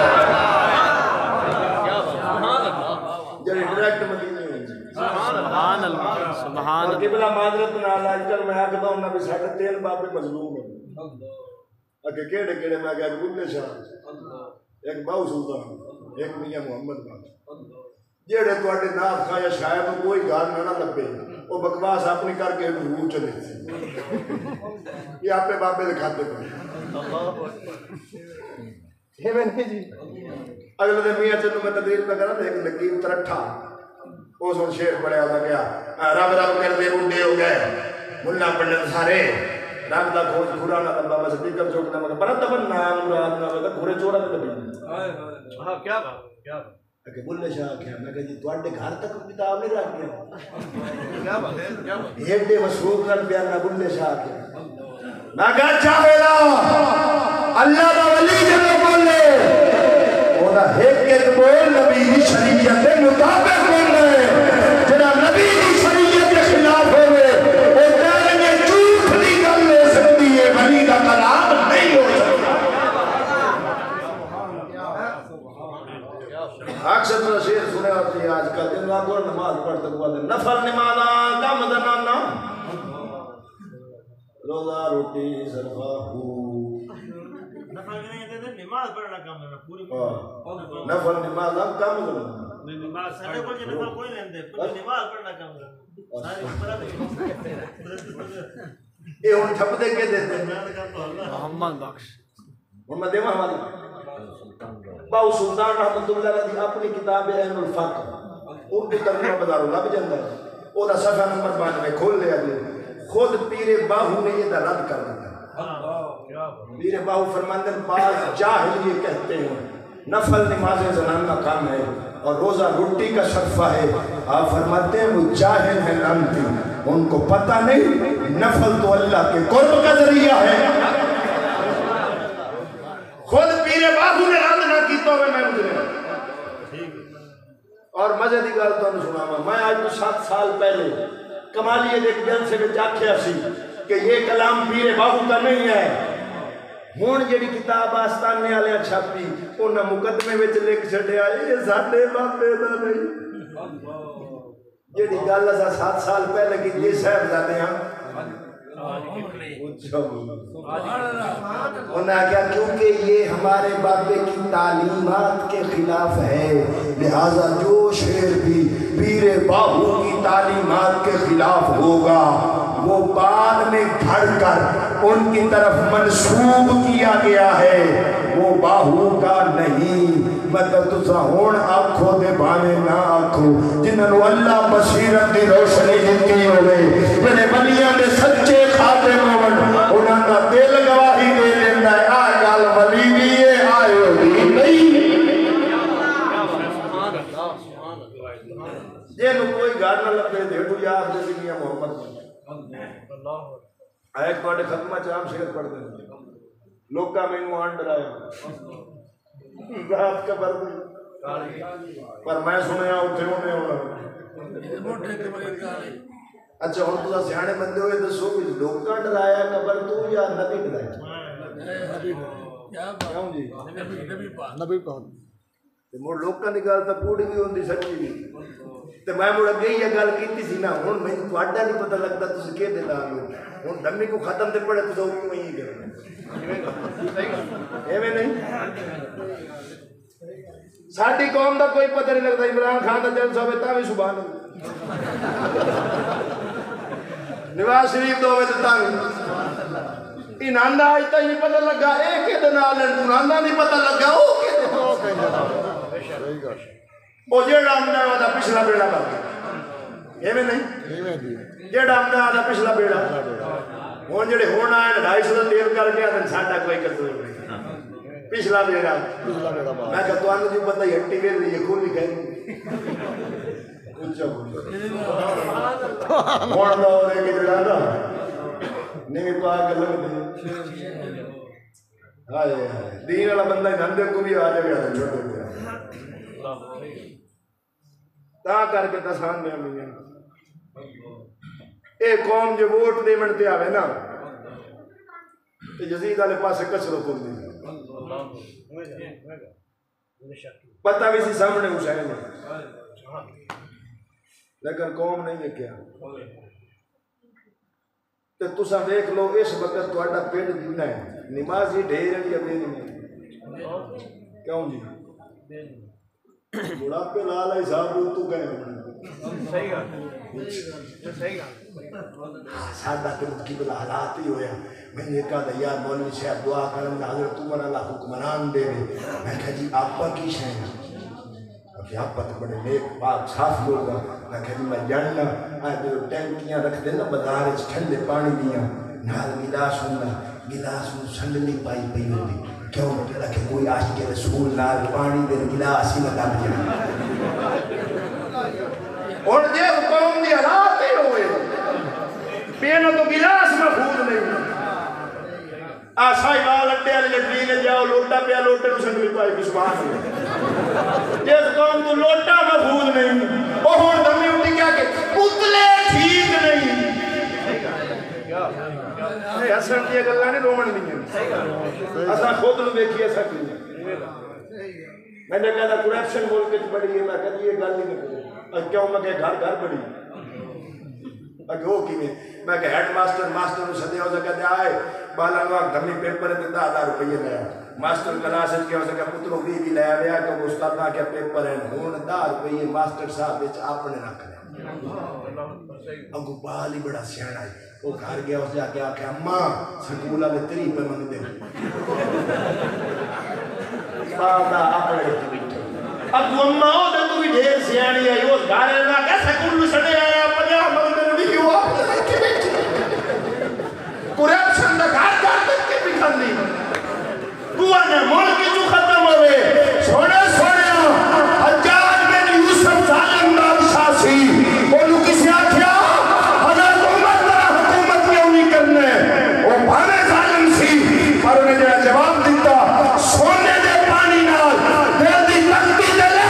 جب ڈائریکٹ مدینے میں سبحان اللہ سبحان اللہ قبلہ معذرت نہ آج کل میں آکھتا ہوں نبی ساڑھے 3 بابے مظلوم ہیں اگر کیڑے کیڑے میں آگیا بلے شاہ ایک باؤ سلطان ایک میاں محمد بات جیڑے توڑے ناف کا یا شاید کوئی گار نہ لگے وہ بکواس اپنی کر کے روح چلے یہ آپ پہ بابے دکھاتے پر اگلے دن میاں چلو میں تقریر پہ کرا ایک نقیب ترٹھا اس وقت شیر پڑے آتا گیا رب رب کر دے بڈھے ہو گئے ملا پڑھنے سارے رب دا کھوج کھورا نہ بابا سے دیکر چوکنا مگر برد دفن نام مراد نہ بتا گھورے چورا پہ دبی کیا بات کیا بات کہ بلے شاہ کیا میں کہا جی توڑے گھر تک کتاب نہیں رکھ گیا کیا بات ہے ایک دے مسروق کر بیانا بلے شاہ کیا میں کہا چاہیلا اللہ دا ولی جب بولے اونا ایک بول نبی دی شریعت مطابق بولے جنا نبی دی شریعت کے خلاف ہوئے وہ کہنے جھوٹ نہیں کر لے سکتی ہے ولی دا کلام نہیں ہو سکتا اکثر میرا شعر سنے ہوتی ہے آج کل جن کو نماز پڑھتے ہوئے نفل نمازاں کم دنانا روزہ روٹی صدقہ نماز پڑھنا کم ہے پوری نفل نمازاں کم دنانا نماز سارے کو نفل کوئی لیندے پوری نماز پڑھنا کم ہے یہ ہن ٹھپ دے کے دیتے محمد بخش محمد دیوا ہماری باو سلطان رحمت اللہ علیہ اپنی کتاب عین الفقہ اردو ترجمہ بازاروں لب جاندا ہے او دا صفحہ نمبر 92 کھول لیا جی خود پیر باہو نے یہ رد کر دیا پیر باہو فرماندے بعض جاہل یہ کہتے ہیں نفل نمازیں زنانہ کام ہے اور روزہ روٹی کا شرفہ ہے آپ فرماتے ہیں وہ جاہل ہیں لعنتی ان کو پتہ نہیں نفل تو اللہ کے قرب کا ذریعہ ہے خود پیر باہو نے رد نہ کیتا ہوئے میں مجھے اور مزے دی گل تو سناواں میں آج تو 7 سال پہلے کمالیے ایک جلسے میں آکھیا سی کہ یہ کلام پیر باہو کا نہیں ہے ہن جڑی کتاب آستانے والے چھاپی انہاں مقدمے وچ لکھ چھڈیا یہ ساڈے بابے دا نہیں جڑی گل اساں 7 سال پہلے کیتی صاحب زادے ہاں انہوں نے کہا کیونکہ یہ ہمارے بابے کی تعلیمات کے خلاف ہے لہذا جو شعر بھی پیر باہو کی تعلیمات کے خلاف ہوگا وہ بعد میں گھڑ کر ان کی طرف منسوب کیا گیا ہے وہ باہو کا نہیں مطلب تسا ہون آنکھوں دے بانے نہ آنکھوں جنہوں اللہ بصیرت دی روشنی دیتی ہوئے جنہیں ولیاں دے سچے خاتم ہوئے انہاں کا دل گواہی دے لیندہ ہے آئے گال ولی بھی ہے آئے ہوئی نہیں جنہوں کوئی گھر نہ لگے دے تو یاد دے دنیا محمد ایک بڑے ختمہ چام شیر پڑھ دیں لوکا میں انہوں آن ڈرایا رات کا برد پر میں سنیا اٹھے ہونے ہونا اچھا ہوں تو سیانے بندے ہوئے تو سو بھی لوکا ڈرایا قبر تو یا نبی ڈرایا کیوں جی نبی پاک مڑ لوکا نکالتا پوڑی بھی ہوندی سچی بھی تو میں مڑ اگے یہ گل کیتی سی نا ہن میں تو اڈا نہیں پتہ لگتا تسی کے دے لا لو ہن دمی کو ختم تے پڑے تو کیوں ہی کرنا ایویں نہیں ساڈی قوم دا کوئی پتہ نہیں لگتا عمران خان دا جلسہ ہوے تاں وی سبحان اللہ نواز شریف دا ہوے تے تاں وی انہاں دا اج تک نہیں پتہ لگا اے کے دے نال انہاں دا نہیں پتہ لگا او کے وہ جیڑا آمدہ ہے وہ پچھلا بیڑا کر ایویں نہیں جیڑا آمدہ ہے وہ پچھلا بیڑا وہ جیڑے ہونا ہے 250 تیل کر کے آدھن ساڑھا کوئی قصور نہیں پچھلا بیڑا میں کہا تو آنے جو پتہ یہ ہٹی گئے یہ کھول بھی کہیں اچھا موڑ دا ہو رہے کہ جڑا دا نہیں تو آگے لگ دے دین والا بندہ دھندے کو بھی آ جائے گا چھوٹے گیا تا کر کے تسان میں ہمیں اے قوم جو ووٹ دے منتے آوے نا تو یزید والے پاسے کچرو کھول دی پتہ بھی سی سامنے حسین لیکن قوم نہیں ہے کیا تو تسا دیکھ لو اس وقت تو اڈا پیڑ دینا ہے نمازی ڈھیر ہے یا بے نہیں کیوں جی بڑا پہ لالا حساب رو تو کہیں صحیح گا سادہ کے متقی بلا حالات ہی ہویا میں نے کہا تھا یار مولوی صاحب دعا کرنے حضرت تو من اللہ حکمران دے میں کہا جی آپا کی شہن کہ آپا تو بڑے نیک پاک صاف لوگ میں کہا جی میں جاننا آئے جو ٹینکیاں رکھ دینا بازار ٹھنڈے پانی دیا نال گلاس ہونا گلاس میں سنڈلی پائی پئی ہوتی کیوں کہ کوئی عاشق رسول نال پانی دے گلاس ہی نہ لگ جائے اور جب قوم دی حالات ہی ہوئے پینا تو گلاس محفوظ نہیں آسائی وال اڈے والے لٹرینے جاؤ لوٹا پیا لوٹے کو سنگلی پائی بھی سبحان اللہ جس قوم تو لوٹا محفوظ نہیں وہ ہون دمی اٹھی کیا کہ پتلے ٹھیک نہیں حسن کی گلاں نہیں رومن نہیں ہے اساں خود نو دیکھیے ایسا کیوں میں نے کہا کرپشن ملک وچ بڑی ہے، میں کہا یہ گل ہی نہیں کرو کیوں، میں کہ گھر گھر بڑی میں کہ ہیڈ ماسٹر ماسٹر سدیا ہو سکے آئے بالا لوگ دمی پیپر 10,000 روپیے لیا ماسٹر کلاس کے ہو سکے پتروں بھی لیا گیا کہ استاد نہ کیا پیپر ہے ہوں 10 روپیے ماسٹر صاحب اپنے رکھ لیا اگو بال ہی بڑا سیاح ہے وہ گھر گیا اس جا کے آ کے اماں سکول والے 3 روپے منگتے اگو اماں وہ تو بھی ڈھیر سیاحی ہے اس گھر میں کہ سکول چڑے آیا 50 منگتے بھی ہوا کرپشن دا گھر گھر تک کے بکھاندی بوا نے ملک جو ختم ہوئے سونے سونے حجاج بن یوسف ظالم بادشاہ سی انہوں کسی آکھیا حضرت عمر ذرا حکومت کیوں نہیں کرنے وہ بھانے ظالم سی پر انہیں جڑا جواب دیتا سونے دے پانی نال دل دی تختی دے لے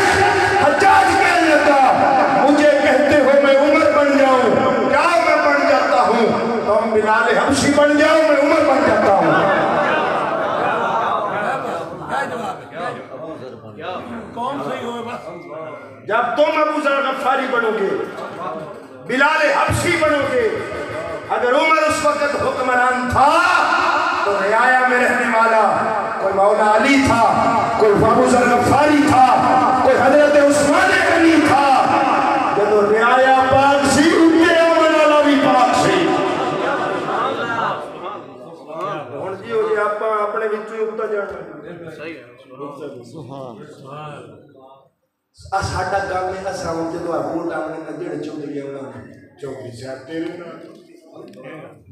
حجاج کہنے لگا مجھے کہتے ہو میں عمر بن جاؤں کیا میں بن جاتا ہوں تم بلال حبشی بن جاؤ میں عمر بن جاتا ہوں جب تم ابو ذر غفاری بنو گے بلال حبشی بنو گے اگر عمر اس وقت حکمران تھا تو رعایا میں رہنے والا کوئی مولا علی تھا کوئی ابو ذر غفاری تھا کوئی حضرت عثمان غنی تھا جب رعایا پاک سی ان کے امن والا بھی پاک سی ہوں جی ہو جی آپ اپنے بچوں اگتا جانا ساڈا کام ہے اساں جدوں ووٹ آنے نا جڑے چوکری آونا چوکری صاحب تیرے نال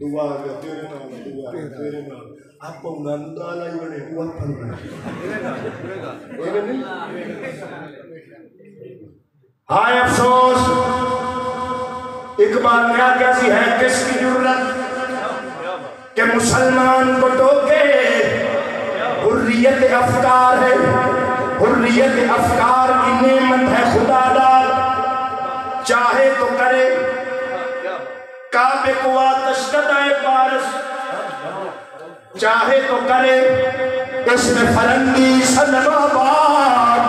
دعا ہے تیرے نال دعا ہے تیرے نال آپ انہاں نوں دالا ہی بنے وہ اپن بنے نہیں ہائے افسوس اقبال نے آگیا سی ہے کس کی جرت کہ مسلمان کو ٹوکے حریت افکار ہے حریت افکار کی نعمت ہے خدا دار چاہے تو کرے کعبے کو آتش قدائے پارس چاہے تو کرے اس میں فرنگی صدم آباد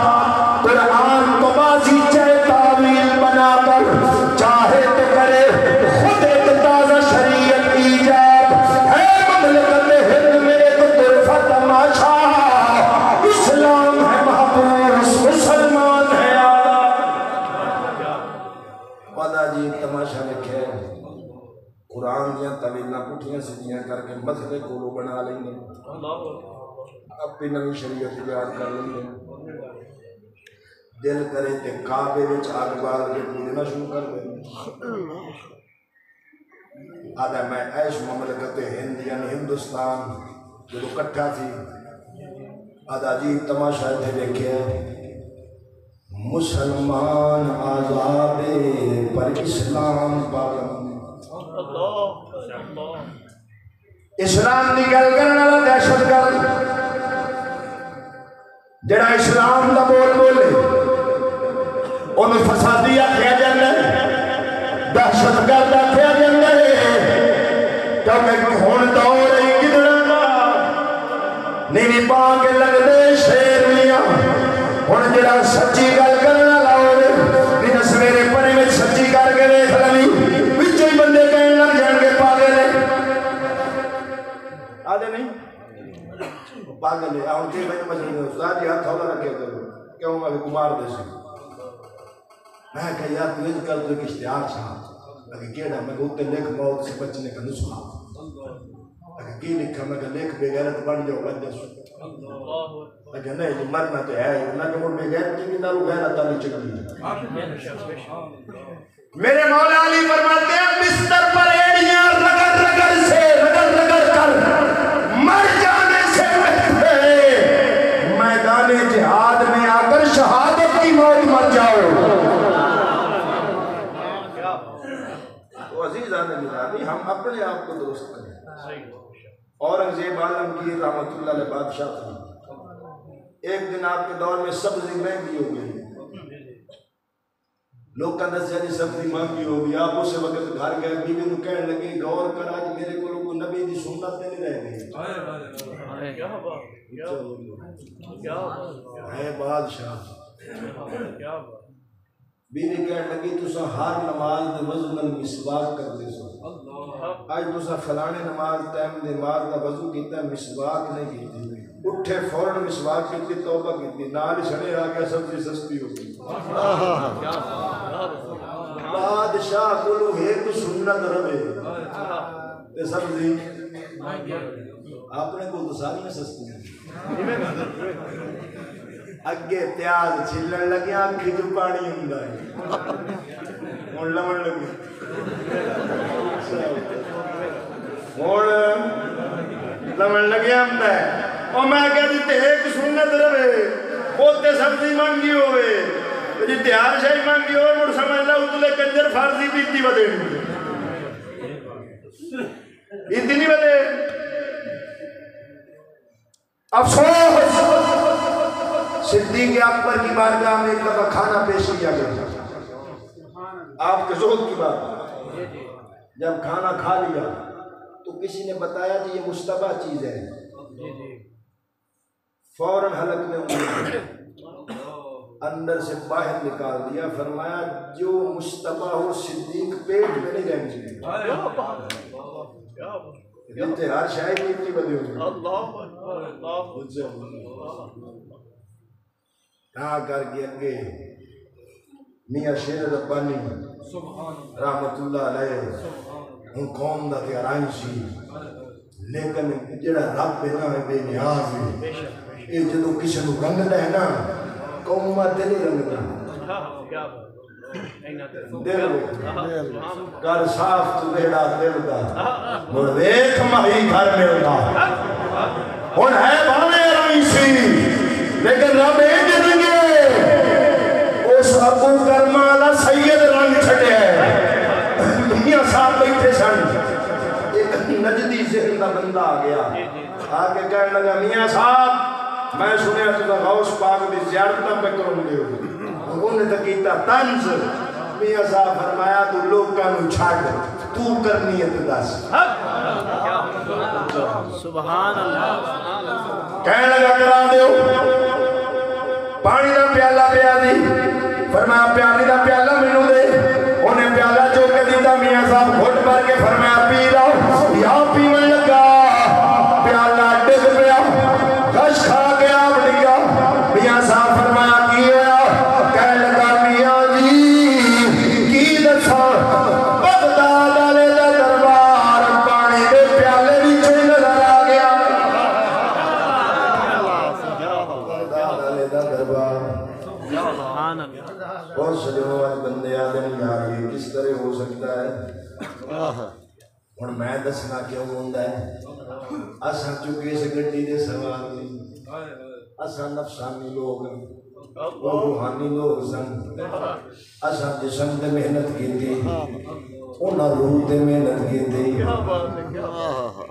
قرآن کو بازی چاہے تعویل بنا کر چاہے تو کرے خود ایک تازہ شریعت ایجاب ہے مملکت ہند میں ایک طرفہ تماشا اسلام ہے محبوس مسلمان ہے آدھا وعدہ جی تماشا لکھے قرآن دیا طویلہ پٹھیاں سیدھیاں کر کے مسئلے کو بنا لیں گے اپنی نوی شریعت ایجاد کر لیں گے دل کرے تے کعبے وچ آگ بال کے پوجنا شروع کر دیں آدھا میں عیش مملکت ہند یعنی ہندوستان جو کٹھا تھی آدھا جی تماشا تھے دیکھے مسلمان آزاد پر اسلام پابند اسلام دی گل کرنے والا دہشت گرد جڑا اسلام دا بول بولے انہوں فسادی آکھیا جاندے دہشت گرد آکھیا جاندے کیونکہ ہن دور ہی کدڑا دا نیوی پا کے لگ دے شیر میاں ہن جڑا سچی گل کرنے والا ہوے بنا سویرے پڑے وچ سچی کر کے دیکھ لوی وچوں ہی بندے کہنے لگ جان گے پاگل ہے آدھے نہیں پاگل ہے ہن جی میں مجھے استاد جی ہاتھ ہولا رکھے کرو کیوں میں کمار دے سی میں کہ یار تو یہ کر تو ایک اشتہار چاہ اگر کیڑا میں کہ لکھ موت سے بچنے کا نسخہ اگر کی لکھا میں کہ لکھ بے غیرت بن جاؤ بن جاؤ اگر نہیں جو مرنا تو ہے میں کہ وہ بے غیرت کی نارو غیرت علی چکلی میرے مولا علی فرماتے ہیں بستر پر ایڑیاں رگڑ رگڑ سے رگڑ رگڑ کر مر جانے سے بہتر میدان جہاد میں آ کر شہادت کی موت مر جاؤ تو عزیزان نظامی ہم اپنے آپ کو درست کریں اورنگزیب عالمگیر رحمت اللہ علیہ بادشاہ تھا ایک دن آپ کے دور میں سبزی مہنگی ہو گئی لوگ کا دسیا جی سبزی مہنگی ہو گئی آپ اسے وقت گھر گئے بیوی نو کہنے لگے غور کر آج میرے کو لوگ نبی دی سنت نہیں رہ گئی ہے بادشاہ بیوی کہنے لگی تسا ہر نماز دے وضو نال مسواک کرتے سو اج تسا فلانے نماز ٹائم دے نماز دا وضو کیتا مسواک نہیں کیتی اٹھے فوراً مسواک کیتی توبہ کیتی نال چھڑے آ گیا سبزی سستی ہو گئی بادشاہ کولو ایک سنت رہے تے سبزی اپنے کو تو ساری میں سستی اگے پیاز چھلن لگیا اکھی جو پانی ہوندا ہے ہن لمن لگی ہن لمن لگیا ہوندا ہے او میں کہ جتے ایک سنت رہے اوتے سبزی مانگی ہوئے جی تیار شاہی مانگی ہوئے مڑ سمجھ لا اتلے کنجر فارسی بیتی بدے بیتی نہیں بدے افسوس صدیق اکبر کی بارگاہ میں ایک دفعہ کھانا پیش کیا گیا آپ کے زہد کی بات جب کھانا کھا لیا تو کسی نے بتایا کہ یہ مشتبہ چیز ہے فوراً حلق میں اندر سے باہر نکال دیا فرمایا جو مشتبہ ہو صدیق پیٹ میں نہیں رہنا چاہیے جتے ہر شاید اتنی بدی ہوئی کہاں کر کے اگے میاں شیر ربانی رحمت اللہ علیہ ان قوم دا تیارائن سی لیکن جڑا رب بنا ہے بے نیاز ہے یہ جدو کسی نو رنگ دا ہے نا قومہ دلی رنگ دا دل کر صاف تو بیڑا دل دا مڑ ویکھ ماہی گھر ملدا ہن ہے باویں رنگ سی لیکن رب ایک رنگے اس ابو کرما والا سید رنگ چھڑیا ہے دنیا صاحب بیٹھے سن ایک نجدی ذہن کا بندہ آ گیا آ کے کہنے لگا میاں صاحب میں سنیا تو غوث پاک دی زیارت پہ کروں گے انہوں نے تو کیتا طنز میاں صاحب فرمایا تو لوگاں نو چھڈ تو کرنی ہے تو دس سبحان اللہ کہنے لگا کرا دیو پانی دا پیالہ پیا دی فرمایا پیالی دا پیالہ مینوں دے انہیں پیالہ جو کے دیتا میاں صاحب گھٹ بھر کے فرمایا پی رہا یا پیون لگا پیالہ ڈگ پیا غش کھا گیا بڑیا میاں صاحب فرمایا کی ہوا کہنے لگا میاں جی کی دسا بغداد والے دا دربار پانی دے پیالے بھی چھوئی نظر آ گیا بغداد والے دا دربار بہت سجنوں والے بندے آدھے نہیں یار یہ کس طرح ہو سکتا ہے اور میں دسنا کیوں ہوندہ ہے اساں چکے سے گھٹی دے سوال نہیں اساں نفسانی لوگ وہ روحانی لوگ سن اساں جسم دے محنت کی تھی انہاں روح دے محنت کی تھی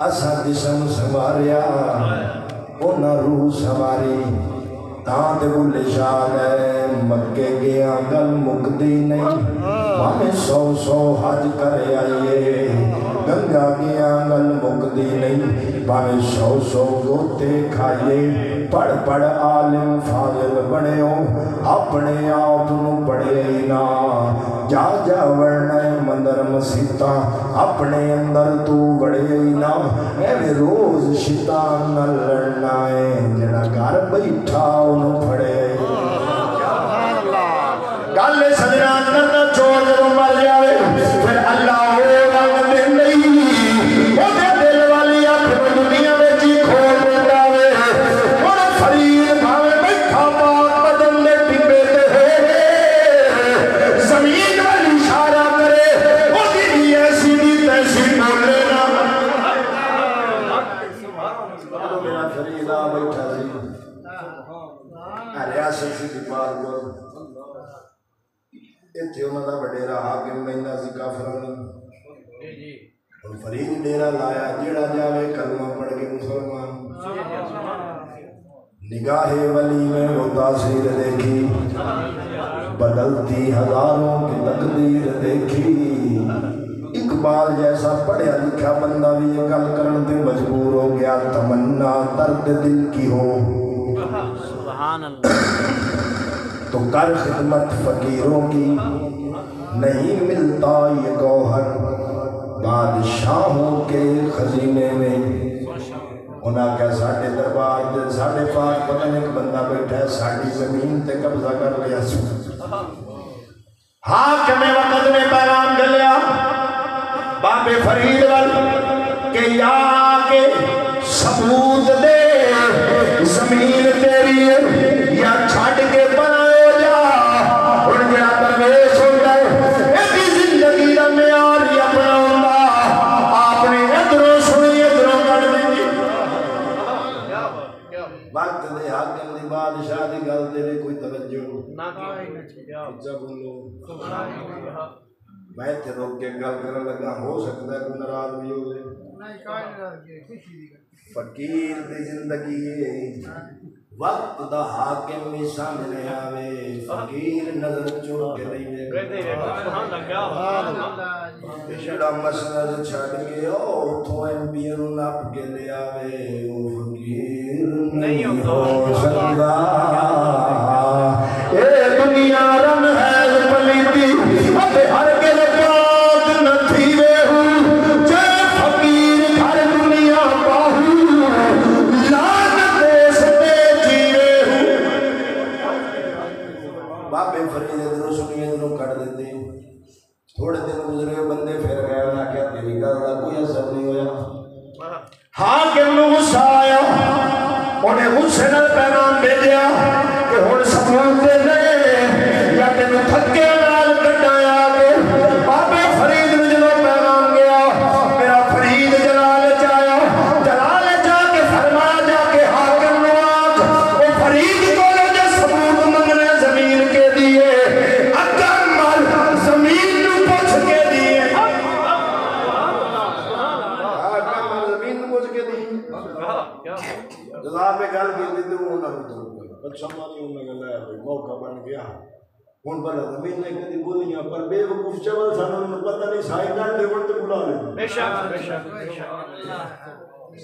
اساں جسم سواریا انہاں روح سواری تاں دے بھولے شاد ہے مکے گیا گل مکدی نہیں ہمیں 100 حج کرے آئیے گنگا گیا گل مکدی نہیں ہمیں 100 گوتے کھائیے پڑھ پڑھ عالم فاضل بنے ہو اپنے آپ نو پڑھے نا جا جا ورنہ مندر مسیطہ اپنے اندر تو بڑھے نا اے روز شیطان نہ لڑنا ہے جڑا گھر بیٹھا انہوں پڑھے گالے سجنا کرنا چور جب مر جاوے پھر اللہ ہو رنگ دے نہیں وہ دے دل والی اپنے دنیا میں جی کھول دیتاوے اور فرید بھاوے بیٹھا پاک بدن دے ٹھپے دے زمین والی اشارہ کرے وہ دی ایسی دی تیسی بول لینا تو میرا فرید آ بیٹھا سی ریاست سی دیپار کو اتھے انہوں دا وڈیرا حاکم مہندہ سی کافران اور فرید ڈیرا لایا جیڑا جاوے کلمہ پڑھ کے مسلمان نگاہ ولی میں وہ تاثیر دیکھی بدلتی ہزاروں کی تقدیر دیکھی ایک اقبال جیسا پڑھیا لکھا بندہ بھی یہ گل کرن تے مجبور ہو گیا تمنا درد دل کی ہو سبحان اللہ تو کر خدمت فقیروں کی نہیں ملتا یہ گوہر بادشاہوں کے خزینے میں انہاں کہا ساڑھے دربار دے ساڑھے پاک پتہ ایک بندہ بیٹھا ہے ساڑھی زمین تے قبضہ کر لیا حاکم وقت نے پیغام دلیا بابے فرید وال کہ یا کے ثبوت دے زمین تیری ہے یا چھاڑ کے بناؤ جا اور جا درویش ہوتا ہے ایسی زندگی دا معیار ہی اپنا ہوتا آپ نے ادھروں سنی ادھروں کر دی وقت دے حاکم دی بادشاہ دی گل دے کوئی توجہ نہ جب بولو میں تے روک کے گل کرنے لگا ہو سکتا ہے کوئی ناراض بھی ہو گئے فقیر دی زندگی ہے وقت دا حاکم بھی سامنے آوے فقیر نظر چوک کے نہیں جڑا مسند چھڑ کے او تو ایم پی نو نپ کے لے آوے او فقیر نہیں ہو سکتا اے دنیا رن ہے پلیتی اب ہر کے پاک نہ تھیوے ہوں جے فقیر ہر دنیا باہو لعنت اس پہ جیوے ہوں بابے فرید ادھروں سنیے ادھروں کٹ دیتے تھوڑے دن گزرے بندے پھر گئے انہاں کیا تیری گل دا کوئی اثر نہیں ہویا حاکم نو غصہ آیا انہیں غصے نال پیغام بھیجیا کہ ہن ثبوت دے لے یا تینوں تھکے نال کٹایا گے بابے فرید نے جدوں پیغام گیا میرا فرید جلال چایا جلال چا کے فرمایا جا کے حاکم نو آکھ او فرید کو جو ثبوت منگنے زمین کے دیے اگر مال زمین نو پوچھ کے دیے حاکم زمین نو پوچھ کے دیے جناب میں گل کی تھی وہ نہ تو اچھا مانی انہوں نے لیا کوئی موقع بن گیا ان پر زمین نے کہتی بولیاں پر بے وقوف چول سانوں نے پتہ نہیں سائی ڈال دے وقت بلا لے بے شک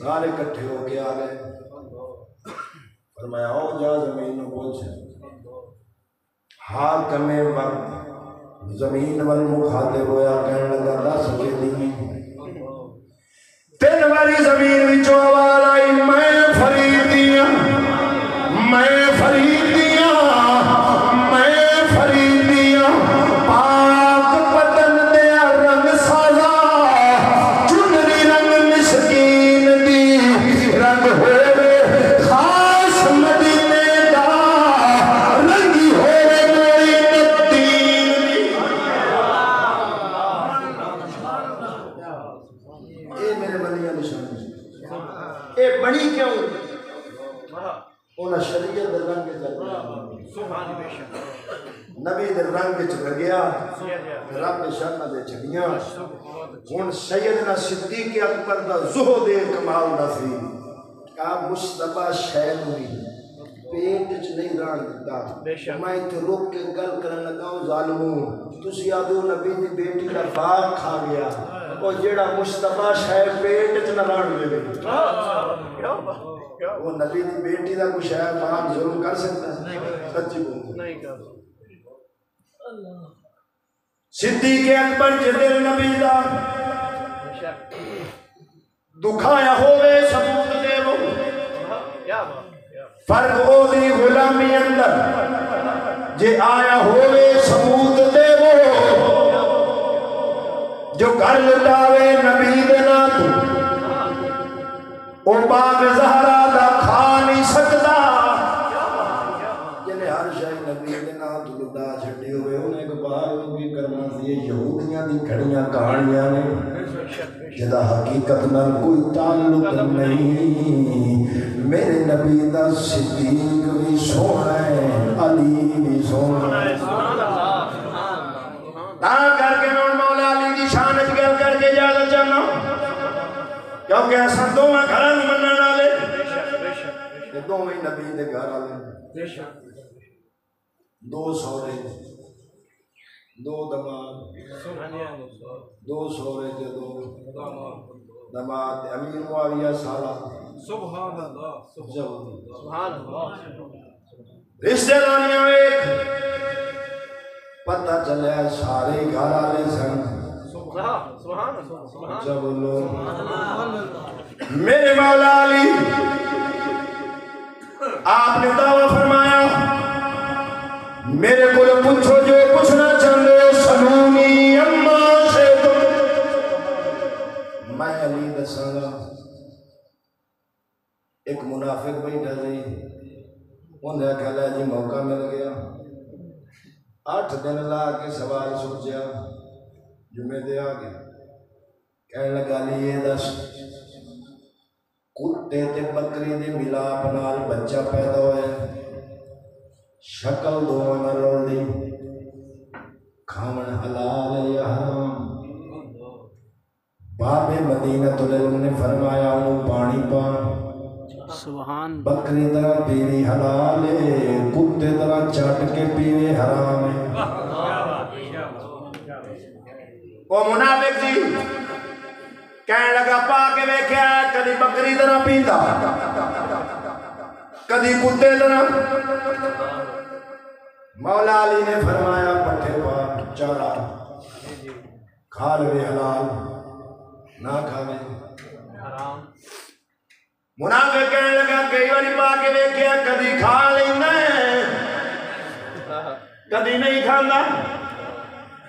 سارے کٹھے ہو کے آ گئے فرمایا آؤ جا زمین نو پوچھ حاکم وقت زمین وال مخاطب ہویا کہنے لگا دس کے دی تین باری زمین وچوں آواز آئی میں فرید دیاں میں فرید دیاں میں فرید دیاں پاک پتن دیا رنگ سازا چنری رنگ مسکین دی رنگ ہوئے خاص مدینے دا رنگی ہوئے کوئی نتین دی اے میرے بلیاں نشان اے بڑی کیوں انہاں شریعت رنگ نبی دے رنگ چ گیا رب شان دے چھڑیاں ہن سیدنا صدیق اکبر دا زہد کمال دا سی کا مصطفی شے نوی پیٹ چ نہیں ران دیتا میں تے روک کے گل کرن لگا ظالموں تسی آدو نبی دی بیٹی دا باغ کھا گیا او جیڑا مصطفی شے پیٹ چ نہ ران دے وہ نبی دی بیٹی دا کچھ ہے باپ ظلم کر سکتا ہے سچی بول نہیں کر صدیق اکبر جدل نبی دا دکھایا ہوئے ثبوت دے وہ فرق ہو دی غلامی اندر جے آیا ہوئے ثبوت دے وہ جو کر لٹاوے نبی دے نا او باغ زہرا دا کھا نہیں سکتا جنہیں ہر شاہی نبی دے نا تو لٹا چھٹے ہوئے انہیں کو باغ کی کرنا سی یہودیاں دی کھڑیاں کہانیاں نے جدا حقیقت نہ کوئی تعلق نہیں میرے نبی دا صدیق بھی سونا ہے علی بھی سونا ہے تا کر کے میں مولا علی دی شان اچ گل کر کے اجازت چاہنا کیونکہ ایسا دوواں گھراں نوں منن والے تے دوویں نبی دے گھر والے دو سورے دو دماد دو سورے تے دو دماد امیر معاویہ سالہ سبحان اللہ سبحان اللہ رشتہ داریاں ایک پتہ چلے سارے گھر والے سن سبحان اللہ جب لوگ میرے مولا علی آپ نے دعویٰ فرمایا میرے کو پوچھو جو پوچھنا چاہتے ہو سنونی اما سے میں علی دساں گا ایک منافق بیٹھا سی انہیں کہا جی موقع مل گیا 8 دن لا کے سوال سوچیا جمعے دے آ گیا کہنے لگا لی یہ دس کتے تے بکری دے ملاپ نال بچہ پیدا ہویا شکل دونوں نہ رول دی کھاون حلال ہے یا حرام باب مدینہ العلم نے فرمایا انہوں پانی پا سبحان بکری طرح پیوی حلال ہے کتے طرح چاٹ کے پیوی حرام ہے وہ منافق جی کہنے لگا پا کے ویکھیا کدی بکری طرح پیندا کدی کتے طرح مولا علی نے فرمایا پٹھے پا چارا کھا لے حلال نہ کھاوے حرام منافق کہنے لگا کئی باری پا کے ویکھیا کدی کھا لینا کدی نہیں کھانا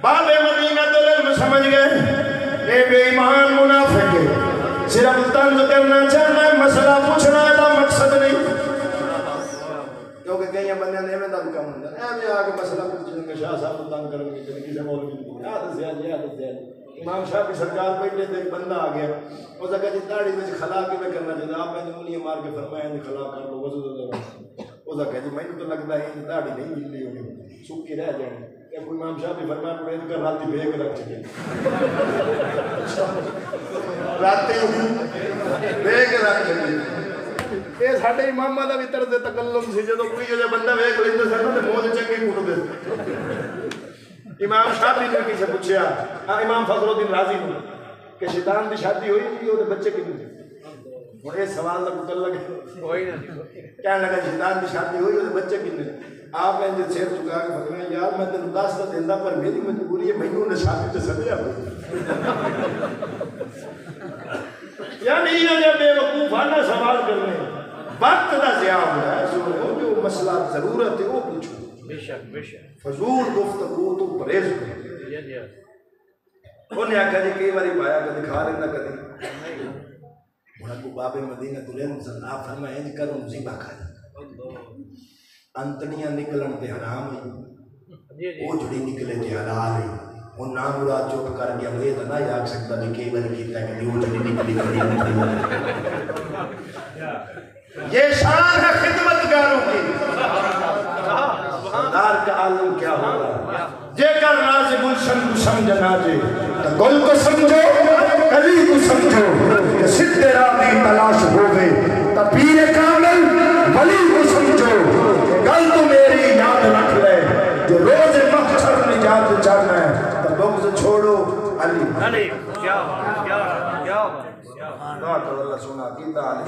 باب مدینہ العلم سمجھ گئے اے بے ایمان منافق ہے صرف طنز کرنا چاہنا ہے مسئلہ پوچھنا ہے دا مقصد نہیں کیونکہ کئی بندے نے میں دم کم ہوتا ہے میں آگے مسئلہ پوچھنے میں شاہ صاحب تنگ کروں گی کسی مولوی نہیں عادت زیادہ امام شاہ کی سرکار بیٹھے تھے ایک بندہ آ گیا اس نے کہا جی داڑھی میں خلا کے میں کرنا چاہتا آپ میں نے انہیں مار کے فرمایا نہیں خلا کر لو وضو دے اس نے کہا جی میں تو لگتا ہے داڑھی نہیں ملنی ہوگی سوکھی رہ جائیں کوئی امام شاہ بھی فرمایا پڑے کر راتی بھیگ رکھ چکے راتی بھیگ رکھ چکے یہ ساڈے اماماں دا بھی طرز تکلم سی جدوں کوئی جو بندہ ویکھ لیندا سی نا تے موج چنگی کٹدے امام شافعی نے کسے پوچھیا امام فضل الدین رازی نے کہ شیطان دی شادی ہوئی نہیں وہ بچے کتنے تھے اور یہ سوال کا متعلق کوئی نہ کہنے لگا شیطان دی شادی ہوئی وہ بچے کتنے تھے آپ نے جو سیر چکا کے فرمایا یار میں تینوں دس تو دینا پر میری مجبوری ہے مینوں نے شادی تے سدیا یعنی یہ جو بے وقوفانہ سوال کرنے وقت دا ضیاع ہو رہا ہے جو مسئلہ ضرورت ہے وہ پوچھو بے شک فضول گفتگو تو پرہیز کرو انہیں آکھا جی کئی باری پایا کدی کھا لینا کدی انہیں کو باب مدینہ العلم صلی اللہ فرمائے انج کروں مصیبہ کھا جائے انتڑیاں نکلن تے حرام ہے وہ جڑی نکلے تے حلال ہے وہ نام مراد چوپ کر گیا وہ یہ تو نہ یاد سکتا بھی کئی باری کیتا ہے کہ وہ جڑی نکلی یہ شان ہے خدمتگاروں کی سردار کا عالم کیا ہوگا جے کر راز گلشن کو سمجھنا جے گل کو سمجھو کلی کو سمجھو کہ سدھے راہی تلاش ہوگے تو پیر کامل ولی کو سمجھو کہ گل تو میری یاد رکھ لے جو روز محشر نجات چاہنا ہے تو بغض چھوڑو علی علی کیا بات اللہ سنا کیتا علی